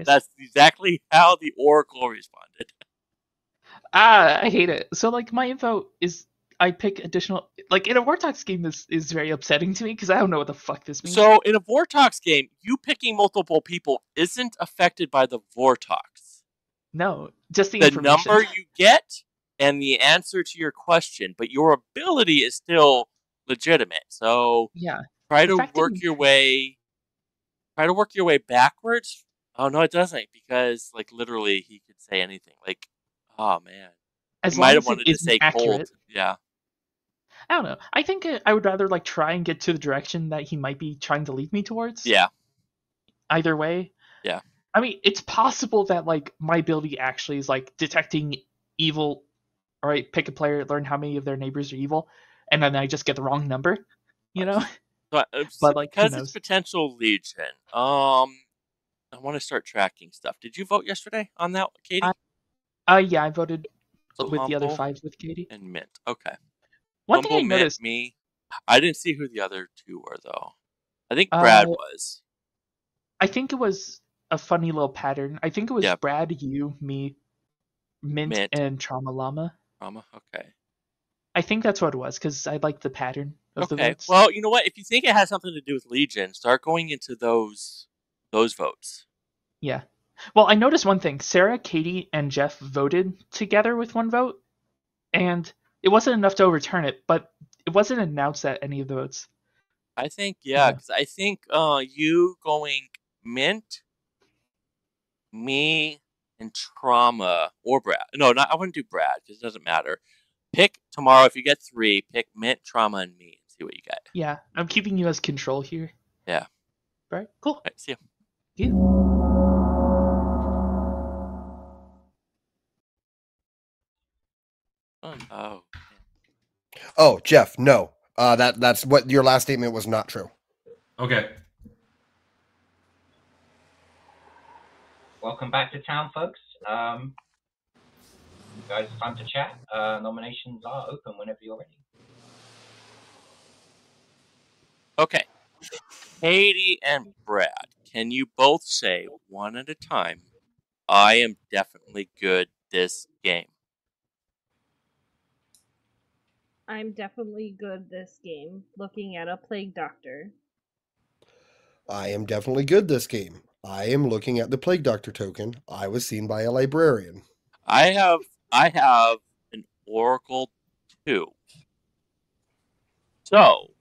S2: That's exactly how the Oracle responded.
S1: I hate it. So like my info is I pick additional, like in a Vortox game, this is very upsetting to me because I don't know what the fuck this means.
S2: So in a Vortox game, you picking multiple people isn't affected by the Vortox.
S1: No, just the
S2: information. Number you get and the answer to your question, but your ability is still legitimate. So try to work your way backwards. Oh no, it doesn't, because like literally he could say anything. Like, oh man,
S1: as
S2: he might have wanted to say accurate. Cold. Yeah.
S1: I don't know. I think I would rather like try and get to the direction that he might be trying to lead me towards.
S2: Yeah.
S1: Either way.
S2: Yeah.
S1: I mean, it's possible that like my ability actually is like detecting evil. All right, pick a player, learn how many of their neighbors are evil, and then I just get the wrong number. You know.
S2: But like, because it's potential Legion, I want to start tracking stuff. Did you vote yesterday on that, Katie?
S1: Yeah, I voted with the other 5 with Katie
S2: and Mint. Okay.
S1: One thing I noticed,
S2: I didn't see who the other 2 were though. I think Brad was.
S1: I think it was a funny little pattern. I think it was Brad, you, me, Mint, and Trauma Llama.
S2: Okay.
S1: I think that's what it was because I like the pattern of the votes.
S2: Well, you know what? If you think it has something to do with Legion, start going into those votes.
S1: Yeah. Well, I noticed one thing. Sarah, Katie, and Jeff voted together with 1 vote, and it wasn't enough to overturn it, but it wasn't announced at any of the votes.
S2: I think, because I think you going Mint, me, and Trauma, or Brad. No, I wouldn't do Brad because it doesn't matter. Pick tomorrow, if you get 3, pick Mint, Trauma, and me and see what you get.
S1: Yeah, I'm keeping you as control here.
S2: Yeah.
S1: All right, cool.
S2: All right, see you.
S1: Yeah.
S5: Oh, Jeff, no. That's what your last statement was not true.
S8: Okay.
S3: Welcome back to town, folks. Guys, it's time to chat. Nominations are open whenever you're ready.
S2: Okay. Katie and Brad, can you both say one at a time, I am definitely good this game?
S10: I'm definitely good this game, looking at a Plague Doctor.
S5: I am definitely good this game. I am looking at the Plague Doctor token. I was seen by a librarian.
S2: I have an Oracle 2. So,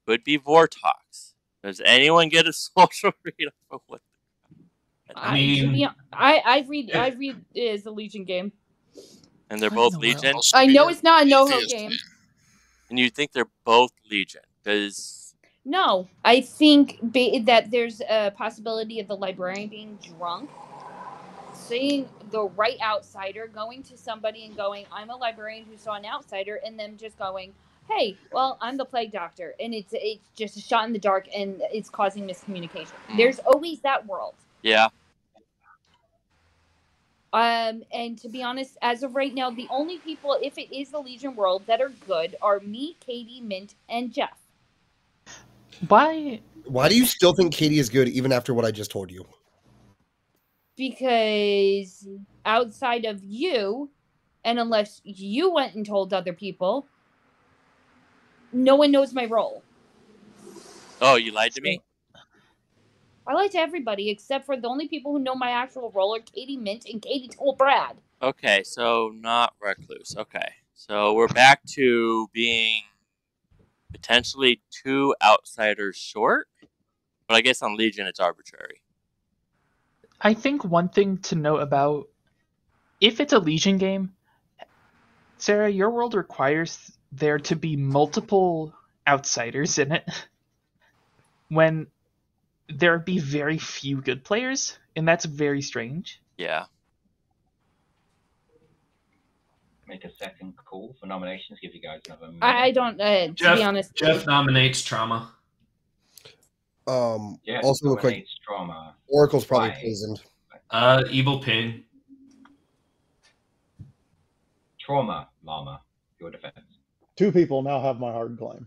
S2: could be Vortox. Does anyone get a social read of what?
S8: I mean,
S7: I read it as a Legion game.
S2: And they're both Legion?
S7: I know it's not a NoHo game.
S2: And you think they're both Legion? Because...
S7: No, I think that there's a possibility of the librarian being drunk, seeing the right outsider, going to somebody and going, I'm a librarian who saw an outsider, and them just going, hey, well, I'm the Plague Doctor. And it's just a shot in the dark, and it's causing miscommunication. There's always that world.
S2: Yeah.
S7: And to be honest, as of right now, the only people, if it is the Legion world, that are good are me, Katie, Mint, and Jeff.
S5: Why do you still think Katie is good even after what I just told you?
S7: Because outside of you, and unless you went and told other people, no one knows my role.
S2: Oh, you lied to me?
S7: I lied to everybody except for the only people who know my actual role are Katie, Mint, and Katie told Brad.
S2: Okay, so not Recluse. Okay. So we're back to being potentially 2 outsiders short. But I guess on Legion it's arbitrary.
S1: I think one thing to note about, if it's a Legion game, Sarah, your world requires there to be multiple outsiders in it. When there be very few good players, and that's very strange.
S2: Yeah.
S3: Make a second call for nominations. Give you guys another minute.
S7: I don't. To be honest,
S8: Jeff nominates Trauma.
S3: Jeff
S5: Also, real quick,
S3: nominates Trauma.
S5: Oracle's probably
S3: Why?
S5: poisoned.
S8: Evil Ping.
S3: Trauma, Llama. Your defense.
S9: 2 people now have my hard claim.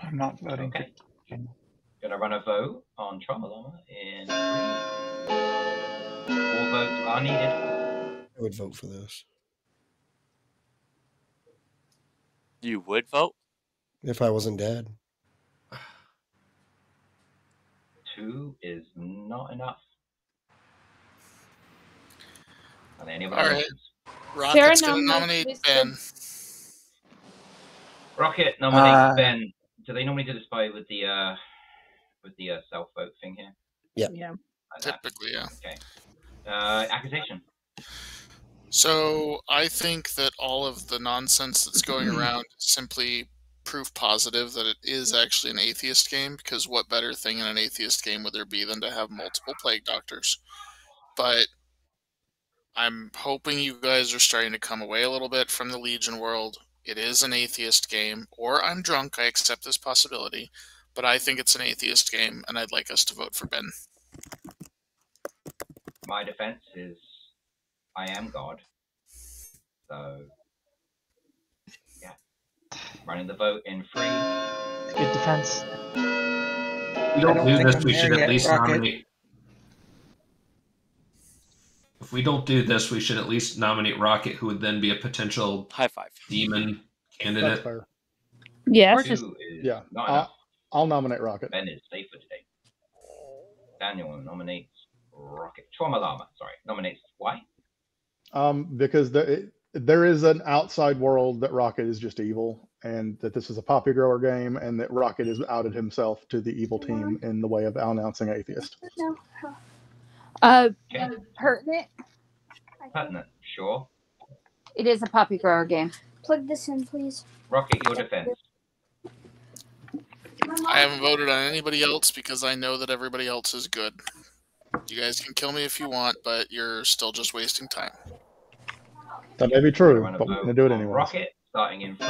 S4: I'm not voting.
S3: Okay. Gonna run a vote on Trauma Llama in 3. 4 votes are needed.
S5: I would vote for this.
S2: You would vote?
S5: If I wasn't dead.
S3: 2 is not enough. Are there any other
S6: All right.
S3: nominations?
S6: Rocket's going to nominate Ben.
S3: Rocket nominates Ben. Do they normally do this with the self vote thing here?
S7: Yeah.
S3: Like
S6: Typically, yeah.
S3: Okay. Accusation.
S6: So I think that all of the nonsense that's going around is simply proof positive that it is actually an atheist game, because what better thing in an atheist game would there be than to have multiple Plague Doctors? But I'm hoping you guys are starting to come away a little bit from the Legion world. It is an atheist game, or I'm drunk, I accept this possibility, but I think it's an atheist game, and I'd like us to vote for Ben.
S3: My defense is I am God. So, yeah. Running the vote in 3.
S1: Good defense.
S8: If we don't do this, we should at least nominate. If we don't do this, we should at least nominate Rocket, who would then be a potential
S2: high 5
S8: demon candidate.
S9: That's fair.
S7: Yes.
S3: 2 is not enough.
S9: I'll nominate Rocket.
S3: Ben is safe for today. Daniel nominates Rocket. Trauma Llama, sorry. Nominates why?
S9: Because there is an outside world that Rocket is just evil, and that this is a poppy grower game, and that Rocket has outed himself to the evil team in the way of announcing atheist.
S7: Pertinent.
S3: Pertinent, sure.
S7: It is a poppy grower game.
S11: Plug this in, please.
S3: Rocket, your defense.
S6: I haven't voted on anybody else because I know that everybody else is good. You guys can kill me if you want, but you're still just wasting time.
S9: That may be true, but we're going to do it anyway.
S3: Rocket, starting in 3.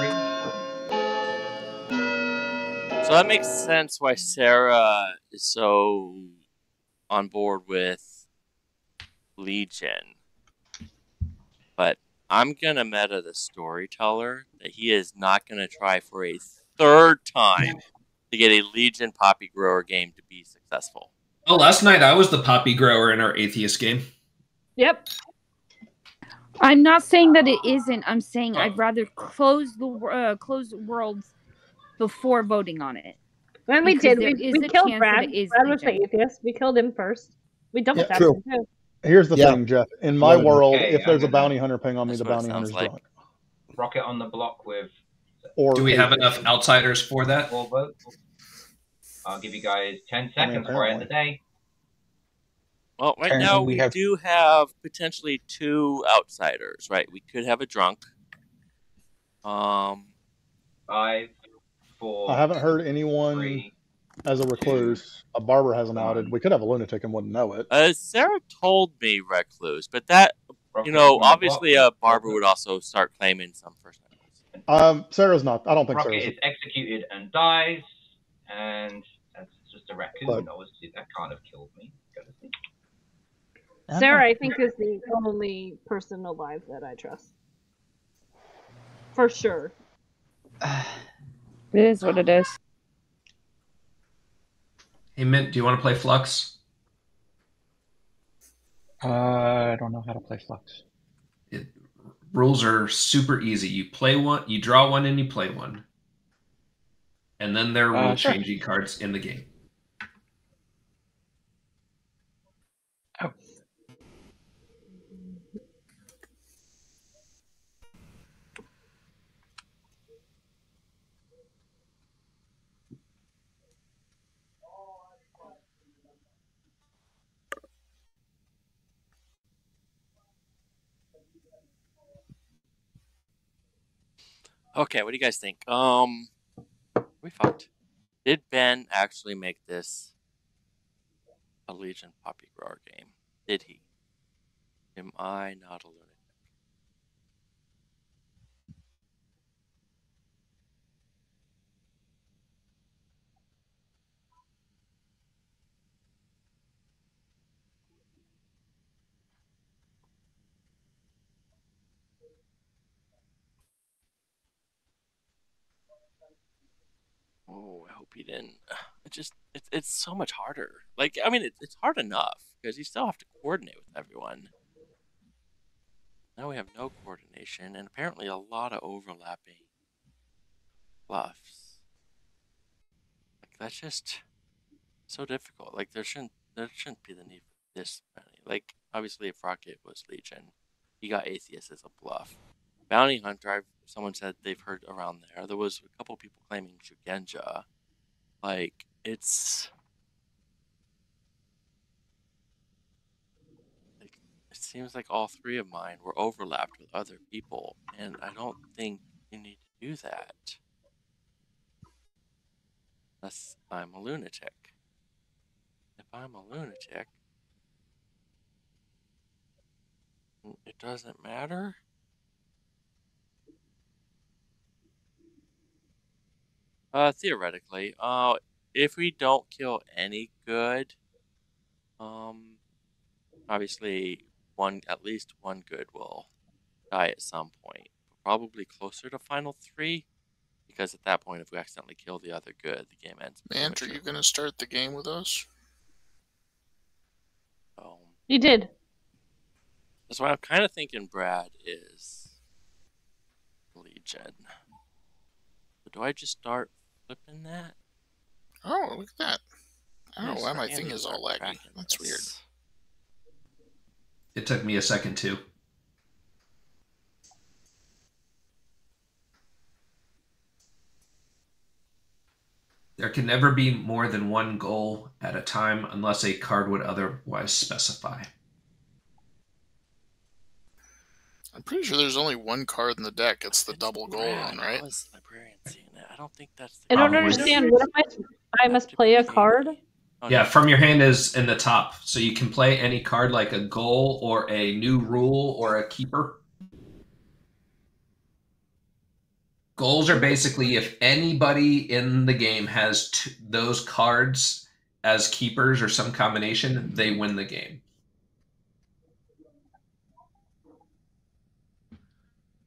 S2: So that makes sense why Sarah is so on board with Legion. But I'm going to meta the storyteller that he is not going to try for a 3rd time to get a Legion Poppy Grower game to be successful.
S8: Oh, last night I was the poppy grower in our atheist game.
S10: Yep.
S7: I'm not saying that it isn't. I'm saying I'd rather close worlds before voting on it.
S10: When we
S7: Because
S10: did,
S7: there
S10: we
S7: is a
S10: killed
S7: chance
S10: Brad.
S7: that it is
S10: Brad was the
S7: Legion.
S10: atheist. We killed him first. We double
S5: Yeah,
S10: tapped
S5: true.
S10: him too.
S9: Here's the
S5: Yeah.
S9: thing, Jeff. In my
S5: One of them.
S9: world,
S3: Okay,
S9: if there's a
S3: I'm gonna-
S9: bounty hunter ping on me,
S2: That's
S9: the
S2: what it
S9: bounty
S2: sounds
S9: hunter's
S2: like.
S9: drunk.
S3: Rocket on the block with
S9: Or
S8: Do we have
S9: atheist.
S8: enough outsiders for that?
S3: 4 votes. I'll give you guys 10
S9: I mean,
S3: seconds before I end the day.
S2: Well, right
S4: Apparently
S2: now
S4: we
S2: we
S4: have-
S2: do have potentially 2 outsiders, right? We could have a drunk.
S3: 5, 4.
S9: I haven't heard anyone
S3: 3.
S9: as a recluse. A barber hasn't outed.
S3: One.
S9: We could have a lunatic and wouldn't know it.
S2: Sarah told me recluse, but that,
S3: Rocket
S2: you know,
S3: on the
S2: obviously
S3: block
S2: a
S3: with
S2: barber
S3: 4
S2: would
S3: votes.
S2: also start claiming some first names.
S9: Sarah's not. I don't think
S3: Rocket
S9: Sarah's.
S3: is executed and dies, and that's just a raccoon.
S9: But-
S3: Obviously, that can't have killed me. Go to sleep.
S10: Sarah, I think, is the only person alive that I trust. For sure.
S7: It is what it is.
S8: Hey, Mint, do you want to play Flux?
S4: I don't know how to play Flux.
S8: Rules are super easy. You play one, you draw one, and you play one. And then there are
S4: Sure.
S8: rule-changing cards in the game.
S4: Oh.
S2: Okay, what do you guys think? We fucked. Did Ben actually make this a Legion Poppy Grower game? Did he? Am I not a lunatic? Oh, I hope he didn't. It's so much harder. Like, I mean, it's hard enough because you still have to coordinate with everyone. Now we have no coordination and apparently a lot of overlapping bluffs. Like, that's just so difficult. Like, there shouldn't be the need for this many. Like, obviously, if Rocket was Legion, he got Atheist as a bluff. Bounty Hunter, someone said they've heard around there. There was a couple people claiming Shugenja. Like, it seems like all 3 of mine were overlapped with other people, and I don't think you need to do that. Unless I'm a lunatic. If I'm a lunatic, it doesn't matter. Theoretically, if we don't kill any good, obviously at least one good will die at some point. Probably closer to final 3, because at that point, if we accidentally kill the other good, the game ends.
S6: Mant, are you going to start the game with us?
S10: You did.
S2: That's why I'm kind of thinking Brad is Legion. But do I just start flipping that?
S6: Oh, look at that. I don't know
S2: Yes,
S6: why my
S2: Randy
S6: thing is all
S2: started
S6: laggy.
S2: tracking
S6: That's
S2: this.
S6: weird.
S8: It took me a second too. There can never be more than one goal at a time unless a card would otherwise specify.
S6: I'm pretty sure there's only one card in the deck. It's the double goal
S2: Brad,
S6: one, right?
S2: I was librarian seeing it. I don't think that's the
S10: I don't
S8: Probably.
S10: understand. What am I must play a card?
S2: Oh,
S8: Yeah,
S2: no.
S8: from your hand is in the top. So you can play any card like a goal or a new rule or a keeper. Goals are basically if anybody in the game has those cards as keepers or some combination, they win the game.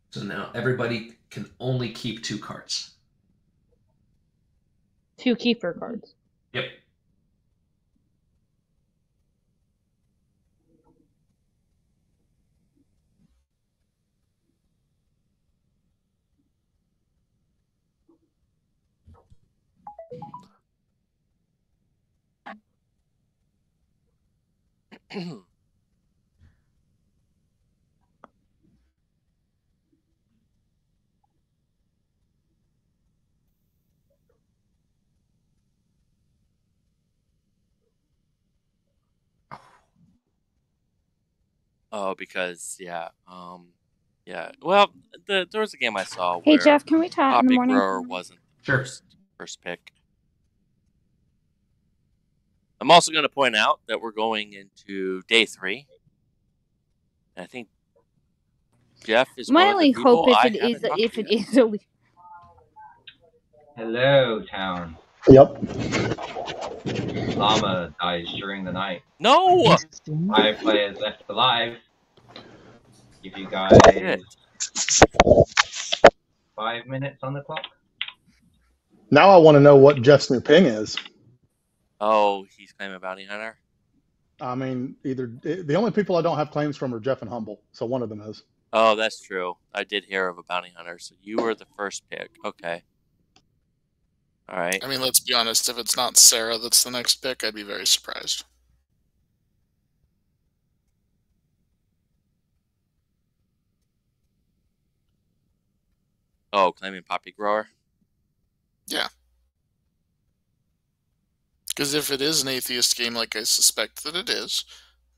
S8: So now everybody can only keep 2 cards.
S10: 2 keeper cards.
S8: Yep.
S2: Oh, because yeah. Well, there was a game I saw
S7: Hey
S2: where
S7: Jeff, can we chat in the
S2: Poppy
S7: morning?
S2: Grower wasn't the
S8: Sure.
S2: first pick. I'm also going to point out that we're going into day 3. And I think Jeff is
S7: My
S2: one of the
S7: only hope
S2: people
S7: if
S2: I
S7: it is
S2: haven't talked to yet.
S7: a
S3: Hello, town.
S9: Yep.
S3: Llama dies during the night.
S2: No!
S1: Interesting.
S3: 5 players left alive. Give you guys
S2: Shit.
S3: 5 minutes on the clock.
S9: Now I want to know what Jeff's new ping is.
S2: Oh, he's claiming bounty hunter?
S9: I mean, the only people I don't have claims from are Jeff and Humble, so one of them is.
S2: Oh, that's true. I did hear of a bounty hunter, so you were the first pick. Okay. All right.
S6: I mean, let's be honest. If it's not Sarah that's the next pick, I'd be very surprised.
S2: Oh, claiming Poppy Grower?
S6: Yeah. Because if it is an atheist game, like I suspect that it is,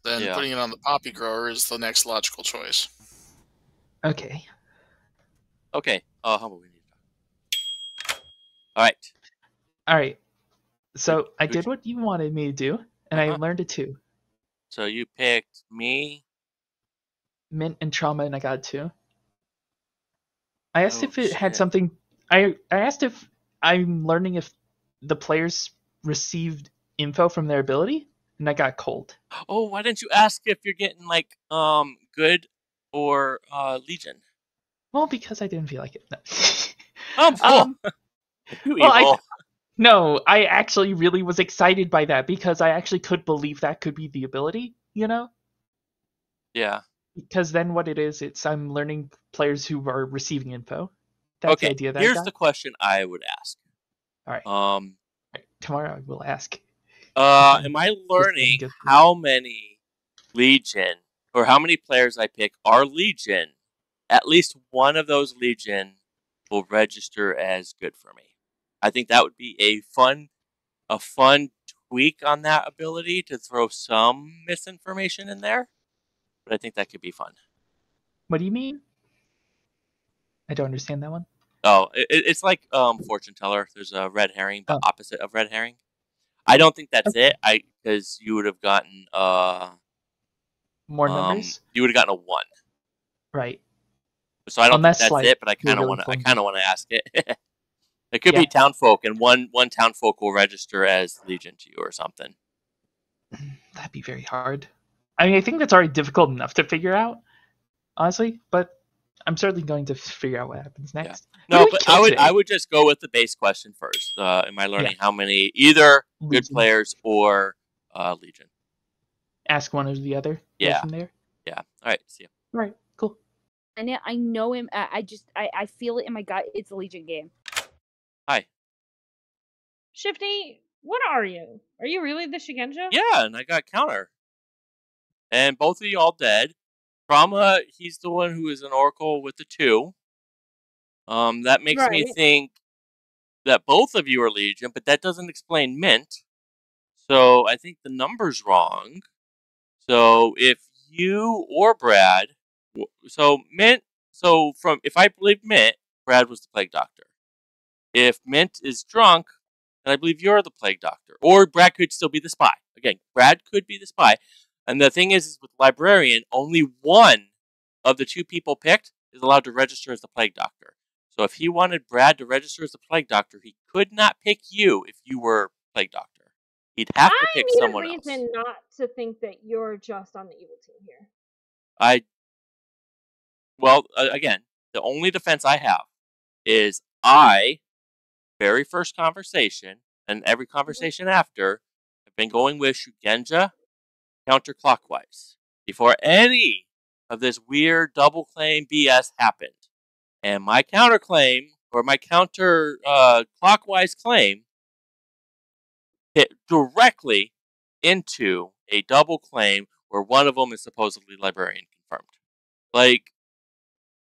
S6: then putting it on the Poppy Grower is the next logical choice.
S1: Okay.
S2: Okay. Humble, we need to talk. All right.
S1: All right. So I did what you wanted me to do, and I learned it too.
S2: So you picked me,
S1: Mint and Trauma, and I got 2. I asked if it had something. I asked if I'm learning if the players received info from their ability, and I got cold.
S2: Oh, why didn't you ask if you're getting like good or Legion?
S1: Well, because I didn't feel like it.
S2: No. You evil.
S1: No, I actually really was excited by that because I actually could believe that could be the ability, you know?
S2: Yeah.
S1: Because then what it is, it's I'm learning players who are receiving info. That's the idea that
S2: here's
S1: I got.
S2: the question I would ask.
S1: All right. Tomorrow I will ask.
S2: Am I learning how many Legion or how many players I pick are Legion? At least one of those Legion will register as good for me. I think that would be a fun tweak on that ability to throw some misinformation in there. But I think that could be fun.
S1: What do you mean? I don't understand that one.
S2: Oh, it's like fortune teller. There's a red herring, but opposite of red herring. I don't think that's it. Because you would have gotten
S1: more numbers.
S2: You would have gotten a 1.
S1: Right.
S2: So I don't think that's it, but I kind of want to ask it. It could be townfolk, and one townfolk will register as Legion to you or something.
S1: That'd be very hard. I mean, I think that's already difficult enough to figure out, honestly. But I'm certainly going to figure out what happens next.
S2: Yeah. No, but I would just go with the base question first. Am I learning how many either good players or Legion?
S1: Ask one or the other.
S2: Yeah.
S1: Go from there.
S2: Yeah. All right. See you.
S1: All right. Cool.
S7: And I know him. I feel it in my gut. It's a Legion game.
S2: Hi.
S10: Shifty, what are you? Are you really the Shigenja?
S2: Yeah, and I got counter. And both of you all dead. Trauma, he's the one who is an Oracle with the 2. That makes me think that both of you are Legion, but that doesn't explain Mint. So I think the number's wrong. So if you or Brad, so Mint, if I believe Mint, Brad was the Plague Doctor. If Mint is drunk, then I believe you're the Plague Doctor. Or Brad could still be the spy. Again, Brad could be the spy. And the thing is with Librarian, only one of the 2 people picked is allowed to register as the Plague Doctor. So if he wanted Brad to register as the Plague Doctor, he could not pick you if you were Plague Doctor. He'd have to pick someone else.
S10: I need a reason not to think that you're just on the evil team here.
S2: Again, the only defense I have is very first conversation, and every conversation after, I've been going with Shugenja counterclockwise. Before any of this weird double claim BS happened. And my counterclaim, or my counter clockwise claim, hit directly into a double claim where one of them is supposedly librarian confirmed. Like,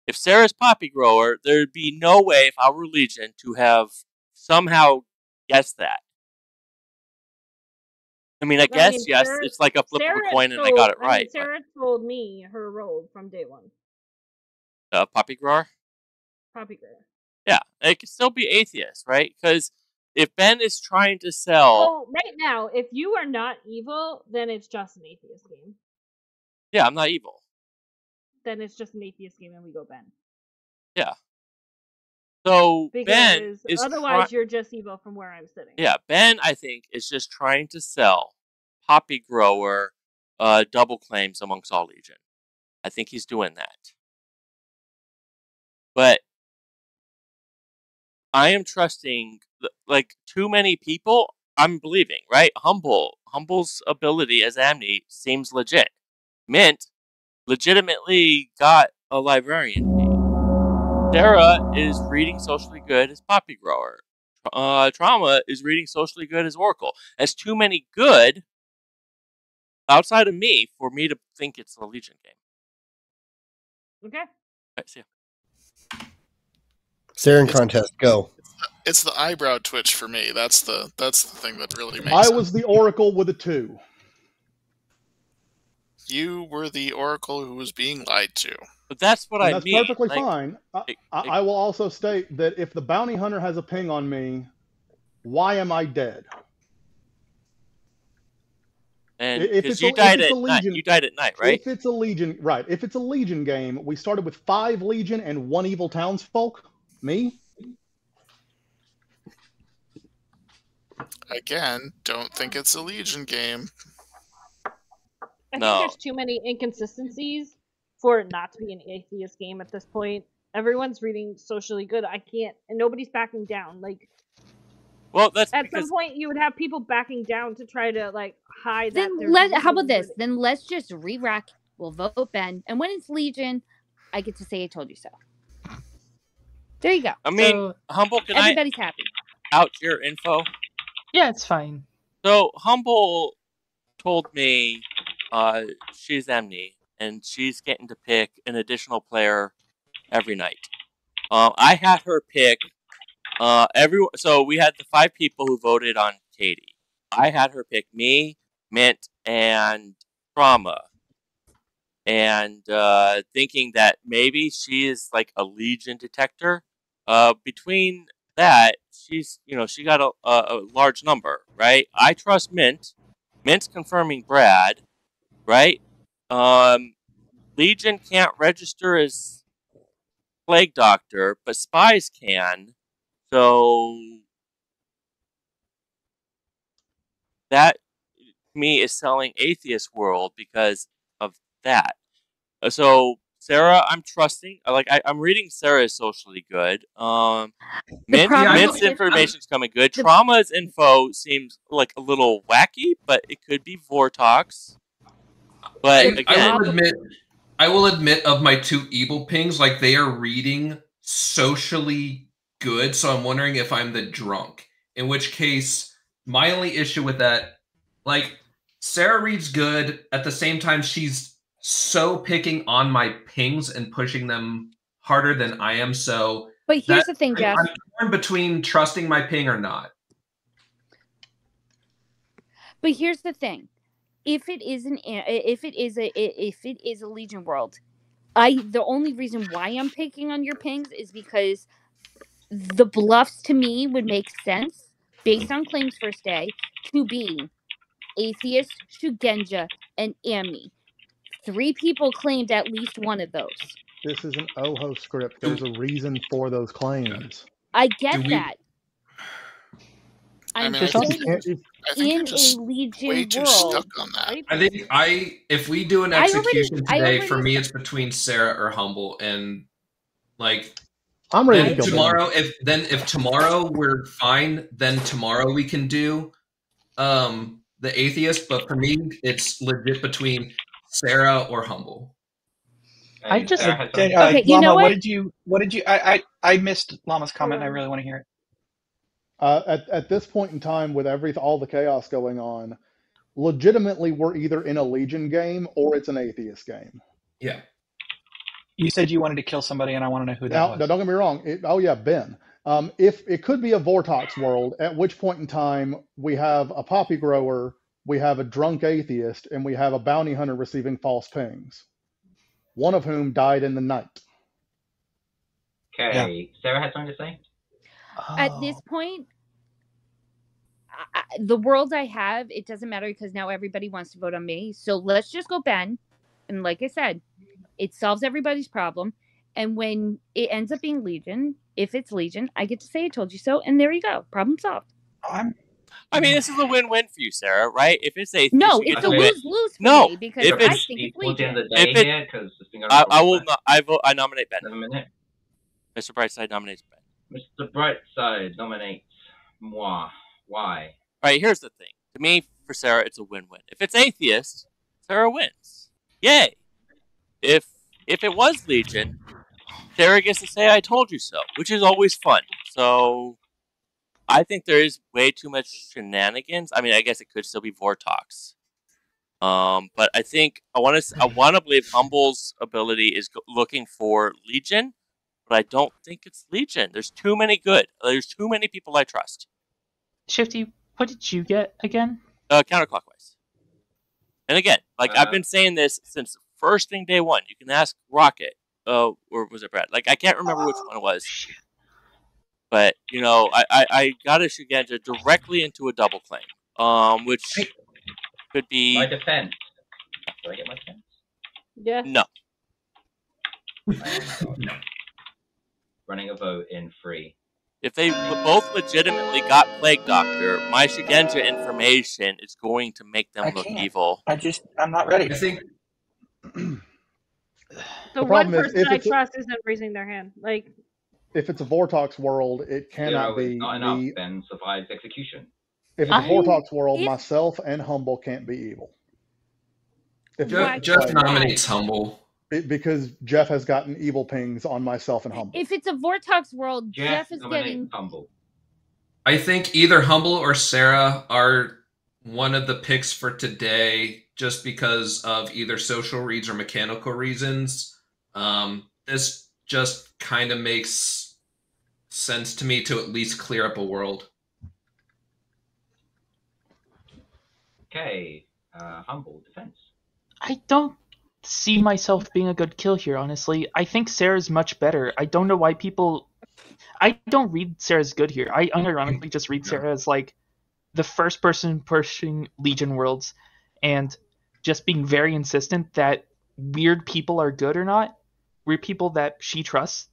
S2: if Sarah's Poppy Grower, there'd be no way if I were Legion to have somehow guessed that. I mean, I guess, yes,
S10: Sarah,
S2: it's like a flip of a coin and I got it right.
S10: Sarah told me her role from day one.
S2: Poppy Grower?
S10: Poppy Grower.
S2: Yeah, it could still be atheist, right? Because if Ben is trying to sell...
S10: Oh, right now, if you are not evil, then it's just an atheist game.
S2: Yeah, I'm not evil.
S10: Then it's just an atheist game and we go Ben.
S2: Yeah. So
S10: because
S2: Ben is
S10: otherwise you're just evil from where I'm sitting.
S2: Yeah, Ben, I think, is just trying to sell Poppy Grower double claims amongst all Legion. I think he's doing that. But I am trusting, like, too many people, I'm believing, right? Humble's ability as Amni seems legit. Mint legitimately got a librarian. Sarah is reading socially good as Poppy Grower. Trauma is reading socially good as Oracle. That's too many good outside of me for me to think it's a Legion game.
S10: Okay.
S2: All right, see ya.
S5: Saren contest, go.
S6: It's the eyebrow twitch for me. That's the thing that really makes
S9: I
S6: sense.
S9: was the Oracle with a 2.
S6: You were the Oracle who was being lied to.
S2: But that's what I
S9: That's
S2: mean.
S9: perfectly
S2: like,
S9: fine. I will also state that if the bounty hunter has a ping on me, why am I dead?
S2: And
S9: if
S2: because
S9: it's
S2: you
S9: a
S2: died at
S9: Legion,
S2: night, you died at night, right?
S9: If it's a Legion, right? If it's a Legion game, we started with 5 Legion and 1 evil townsfolk. Me.
S6: Again, don't think it's a Legion game.
S10: I think there's too many inconsistencies for it not to be an atheist game at this point. Everyone's reading socially good. I can't, and nobody's backing down. Like,
S2: well, that's
S10: at some point you would have people backing down to try to like hide
S7: then
S10: that.
S7: How about this? Then let's just re-rack. We'll vote Ben, and when it's Legion, I get to say I told you so. There you go.
S2: I mean, Humble, can
S7: everybody's happy.
S2: Out your info?
S1: Yeah, it's fine.
S2: So Humble told me she's Amni, and she's getting to pick an additional player every night. I had her pick so we had the 5 people who voted on Katie. I had her pick me, Mint, and Trauma. And thinking that maybe she is like a Legion detector. Between that, she got a large number, right? I trust Mint. Mint's confirming Brad, right? Legion can't register as Plague Doctor, but spies can. So that, to me, is selling Atheist World because of that. So Sarah, I'm trusting. I'm reading Sarah's socially good. Mint's information's coming good. Trauma's info seems like a little wacky, but it could be Vortox. But again,
S8: I will admit of my 2 evil pings, like they are reading socially good. So I'm wondering if I'm the drunk. In which case, my only issue with that, like Sarah reads good. At the same time, she's so picking on my pings and pushing them harder than I am. So,
S7: but here's the thing, Jeff.
S8: I'm torn between trusting my ping or not.
S7: But here's the thing: if it is a Legion world, the only reason why I'm picking on your pings is because the bluffs to me would make sense based on claims first day to be Atheist, Shugenja, and Amni. 3 people claimed at least one of those.
S9: This is an OHO script. There's a reason for those claims.
S7: I get that. I'm
S6: I think
S7: in a Legion
S6: way too
S7: world.
S6: stuck on that.
S8: I think if we do an execution today, for me it's between Sarah or Humble, and like
S9: I'm ready to go
S8: tomorrow. If tomorrow we're fine, then tomorrow we can do the Atheist. But for me, it's legit between Sarah or Humble.
S1: I just
S4: okay.
S7: You
S4: Llama,
S7: know
S4: what did you? I missed Llama's comment. I really want to hear it.
S9: At this point in time, with all the chaos going on, legitimately we're either in a Legion game or it's an Atheist game.
S8: Yeah.
S4: You said you wanted to kill somebody, and I want to know who that
S9: Now,
S4: was.
S9: now don't get me wrong. Ben. If it could be a Vortox world, at which point in time we have a poppy grower, we have a drunk atheist, and we have a bounty hunter receiving false pings, one of whom died in the night.
S3: Okay, Sarah has something to say?
S7: At this point, the world I have, it doesn't matter because now everybody wants to vote on me. So let's just go Ben. And like I said, it solves everybody's problem. And when it ends up being Legion, if it's Legion, I get to say I told you so. And there you go. Problem solved.
S2: I mean, this is a win-win for you, Sarah, right? If it's atheist,
S7: no,
S2: you
S7: it's
S2: get
S7: a
S2: to win.
S7: lose-lose for
S2: No,
S7: me because
S2: if
S7: I
S2: it's
S7: think it's
S3: Towards the end
S7: Legion.
S3: of the day
S2: If it-
S3: here, because this thing
S2: I will not. I nominate Ben.
S3: Another minute.
S2: Mr. Brightside nominates Ben.
S3: Mr. Brightside nominates moi. Why?
S2: All right, here's the thing. To me, for Sarah, it's a win-win. If it's atheist, Sarah wins. Yay! If it was Legion, Sarah gets to say "I told you so," which is always fun. So, I think there is way too much shenanigans. I mean, I guess it could still be Vortox. But I think I want to believe Humble's ability is looking for Legion, but I don't think it's Legion. There's too many good. There's too many people I trust.
S1: Shifty, what did you get again?
S2: Counterclockwise. And again, I've been saying this since first thing day one. You can ask Rocket, or was it Brad? I can't remember which one it was. But I got a Shugenja directly into a double claim, which could be
S3: My defense. Do I get my defense?
S10: Yes.
S2: No.
S3: No. Running a vote in 3.
S2: If they both legitimately got Plague Doctor, my Shugenja information is going to make them look evil.
S4: I'm not ready.
S8: I think
S10: The one person I trust isn't raising their hand.
S9: If it's a Vortox world, it cannot
S3: 0
S9: be
S3: is not enough. Ben survives execution.
S9: If it's a Vortox world, myself and Humble can't be evil.
S8: Jeff nominates Humble.
S9: Because Jeff has gotten evil pings on myself and Humble.
S7: If it's a Vortox world, Jeff is getting
S3: Humble.
S8: I think either Humble or Sarah are one of the picks for today just because of either social reads or mechanical reasons. This just kind of makes sense to me to at least clear up a world.
S3: Okay, Humble defense.
S1: I don't see myself being a good kill here, honestly. I think Sarah's much better. I don't know why people... I don't read Sarah's good here. I unironically just read Sarah as the first person pushing Legion worlds and just being very insistent that weird people are good or not. Weird people that she trusts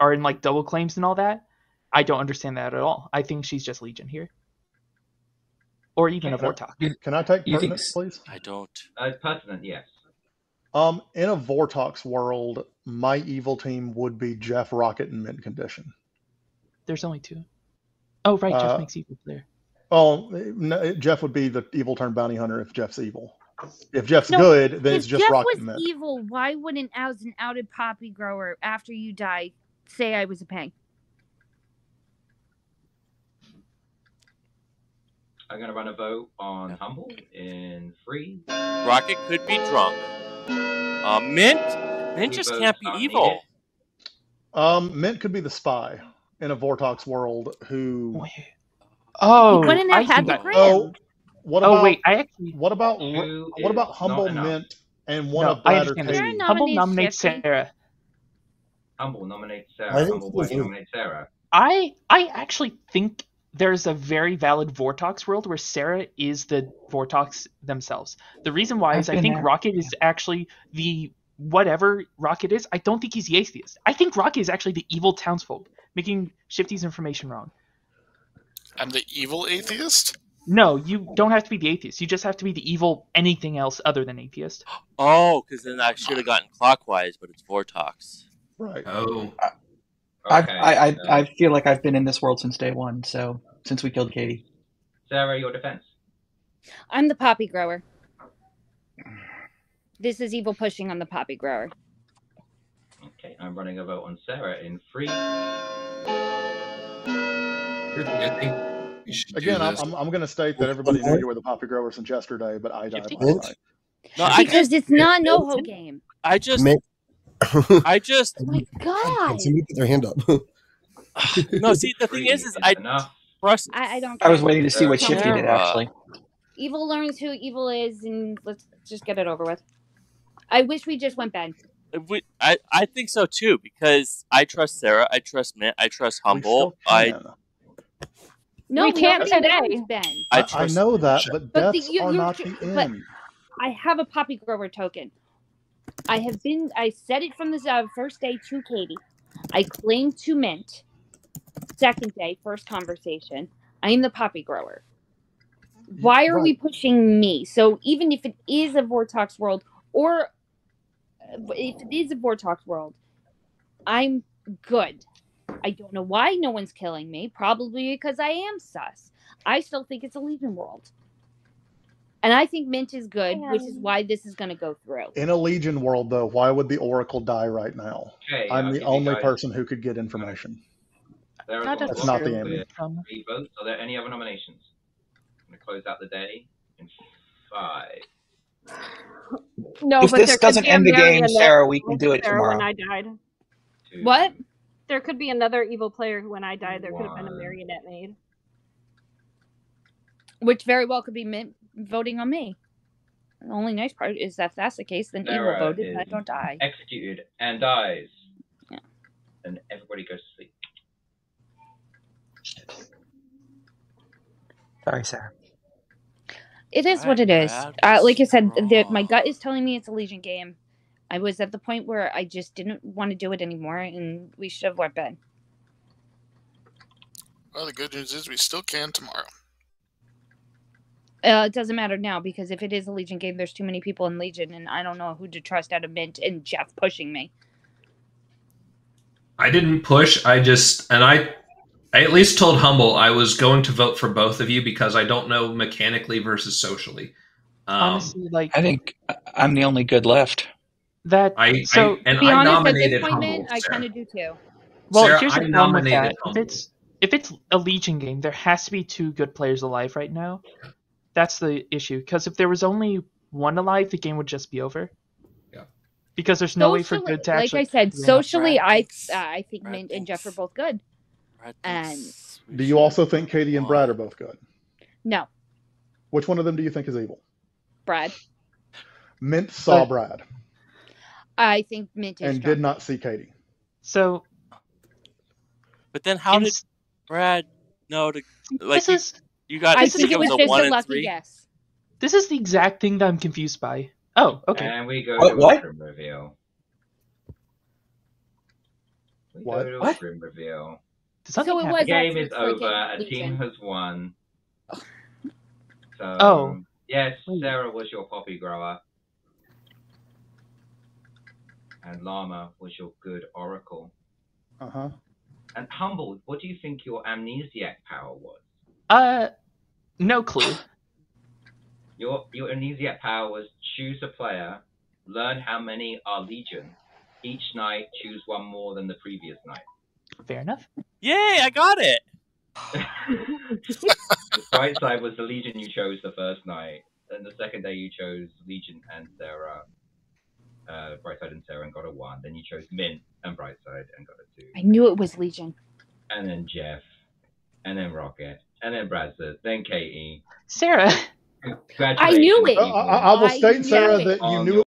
S1: are in double claims and all that. I don't understand that at all. I think she's just Legion here. Or even a Vortox.
S9: Can I take pertinent, please?
S2: I don't.
S3: Pertinent, yes.
S9: In a Vortox world, my evil team would be Jeff, Rocket, and Mint Condition.
S1: There's only 2. Oh, right, Jeff makes evil there.
S9: Oh, no, Jeff would be the evil turned bounty hunter if Jeff's evil. If Jeff's good, then it's just Rocket and Mint.
S7: If Jeff was evil, why wouldn't as an outed poppy grower after you die say I was a pang?
S3: I'm going to run a vote on Humble in 3.
S2: Rocket could be drunk. Mint just can't be evil.
S9: Mint could be the spy in a Vortox world who...
S7: Oh, he wouldn't have had the grin.
S9: What about,
S1: wait,
S9: what about Humble, Mint, and one of Brad or Katie?
S1: Humble nominates Sarah.
S3: Humble nominates Sarah. Humble nominates Sarah.
S1: I actually think there's a very valid Vortox world where Sarah is the Vortox themselves. The reason why is I think Rocket is actually the whatever Rocket is. I don't think he's the atheist. I think Rocket is actually the evil townsfolk, making Shifty's information wrong.
S6: I'm the evil atheist?
S1: No, you don't have to be the atheist. You just have to be the evil anything else other than atheist.
S2: Oh, because then I should have gotten clockwise, but it's Vortox.
S9: Right.
S8: Oh.
S3: Okay,
S4: I feel like I've been in this world since day one, so since we killed Katie.
S3: Sarah, your defense.
S7: I'm the poppy grower. This is evil pushing on the poppy grower.
S3: Okay, I'm running a vote on Sarah in 3.
S8: I think we should
S9: Again,
S8: do this.
S9: I'm going to state that everybody knew you were the Poppy Grower since yesterday, but I died last
S5: Mint?
S9: night.
S2: No,
S7: Because it's not no-ho game.
S5: Mint.
S7: Oh my god!
S5: Somebody put their hand up.
S2: No, see, the thing is
S3: I
S2: trust.
S7: I don't
S4: I was
S7: care.
S4: waiting to see what
S7: Sarah.
S4: Shifty did, actually.
S7: Evil learns who evil is, and let's just get it over with. I wish we just went Ben.
S2: I think so too, because I trust Sarah, I trust Mint, I trust Humble.
S7: No,
S10: we can't
S7: already
S10: today.
S7: won, Ben.
S9: I know that, but deaths are
S7: you're
S9: not the
S7: but
S9: end.
S7: I have a Poppy Grower token. I said it from the first day to Katie. I claimed to Mint. Second day, first conversation. I am the Poppy Grower. Why are we pushing me? So even if it is a Vortox world, or if it is a Vortox world, I'm good. I don't know why no one's killing me. Probably because I am sus. I still think it's a Legion world. And I think Mint is good, which is why this is going to go through.
S9: In a Legion world, though, why would the Oracle die right now?
S3: Okay,
S9: I'm the only person who could get information. That's not the aim.
S3: 3 votes. Are there any other nominations? I'm going to close out the day in 5.
S10: No,
S4: If
S10: but
S4: this
S10: there could
S4: doesn't
S10: be a
S4: end the game,
S10: marionette
S4: Sarah, we can
S10: like
S4: do it
S10: Sarah
S4: tomorrow.
S10: When I died.
S7: What?
S10: There could be another evil player who, when I died, there could have been a marionette made.
S7: Which very well could be Mint voting on me. The only nice part is that if that's the case, then
S3: Sarah
S7: evil voted and I
S3: is
S7: don't die.
S3: executed and dies.
S7: Yeah.
S3: And everybody goes to sleep.
S4: Sorry, Sarah.
S7: It is what it is. Like I said, my gut is telling me it's a Legion game. I was at the point where I just didn't want to do it anymore, and we should have went Ben.
S6: Well, the good news is we still can tomorrow.
S7: It doesn't matter now, because if it is a Legion game, there's too many people in Legion, and I don't know who to trust out of Mint and Jeff pushing me.
S8: I didn't push. I at least told Humble I was going to vote for both of you because I don't know mechanically versus socially.
S1: Honestly, like
S4: I think I'm the only good left.
S1: That.
S7: To be honest, at this point, Mint, I kind of do too.
S1: Well,
S8: Sarah,
S1: here's the
S8: I
S1: problem with that.
S8: nominated Humble.
S1: If it's a Legion game, there has to be 2 good players alive right now. That's the issue. Because if there was only 1 alive, the game would just be over.
S8: Yeah.
S1: Because there's no way for good to actually.
S7: Like I said, socially, I think Mint and Jeff are both good. And
S9: Do you also think Katie and Brad are both good?
S7: No.
S9: Which one of them do you think is evil?
S7: Brad.
S9: Mint saw Brad.
S7: I think Mint is
S9: and did not see Katie.
S1: So.
S2: But then how did Brad know to like? You got.
S7: I think it was just a lucky
S2: 3?
S7: guess.
S1: This is the exact thing that I'm confused by. Oh, okay.
S3: And we go to a Grim reveal.
S9: What?
S3: Grim reveal.
S7: So it was
S3: the game is over. A team has won. So, yes, Sarah was your Poppy Grower. And Llama was your good Oracle.
S9: Uh-huh.
S3: And Humble, what do you think your amnesiac power was?
S1: No clue.
S3: Your amnesiac power was choose a player, learn how many are Legion. Each night, choose 1 more than the previous night.
S1: Fair enough.
S2: Yay, I got it!
S3: The bright side was the Legion you chose the first night. Then the second day you chose Legion and Sarah. Brightside and Sarah and got a 1. Then you chose Mint and Brightside and got a 2.
S7: I knew it was Legion.
S3: And then Jeff. And then Rocket. And then Bradford. Then Katie.
S1: Sarah.
S3: Congratulations.
S7: I knew it.
S9: I will state, Sarah, that you knew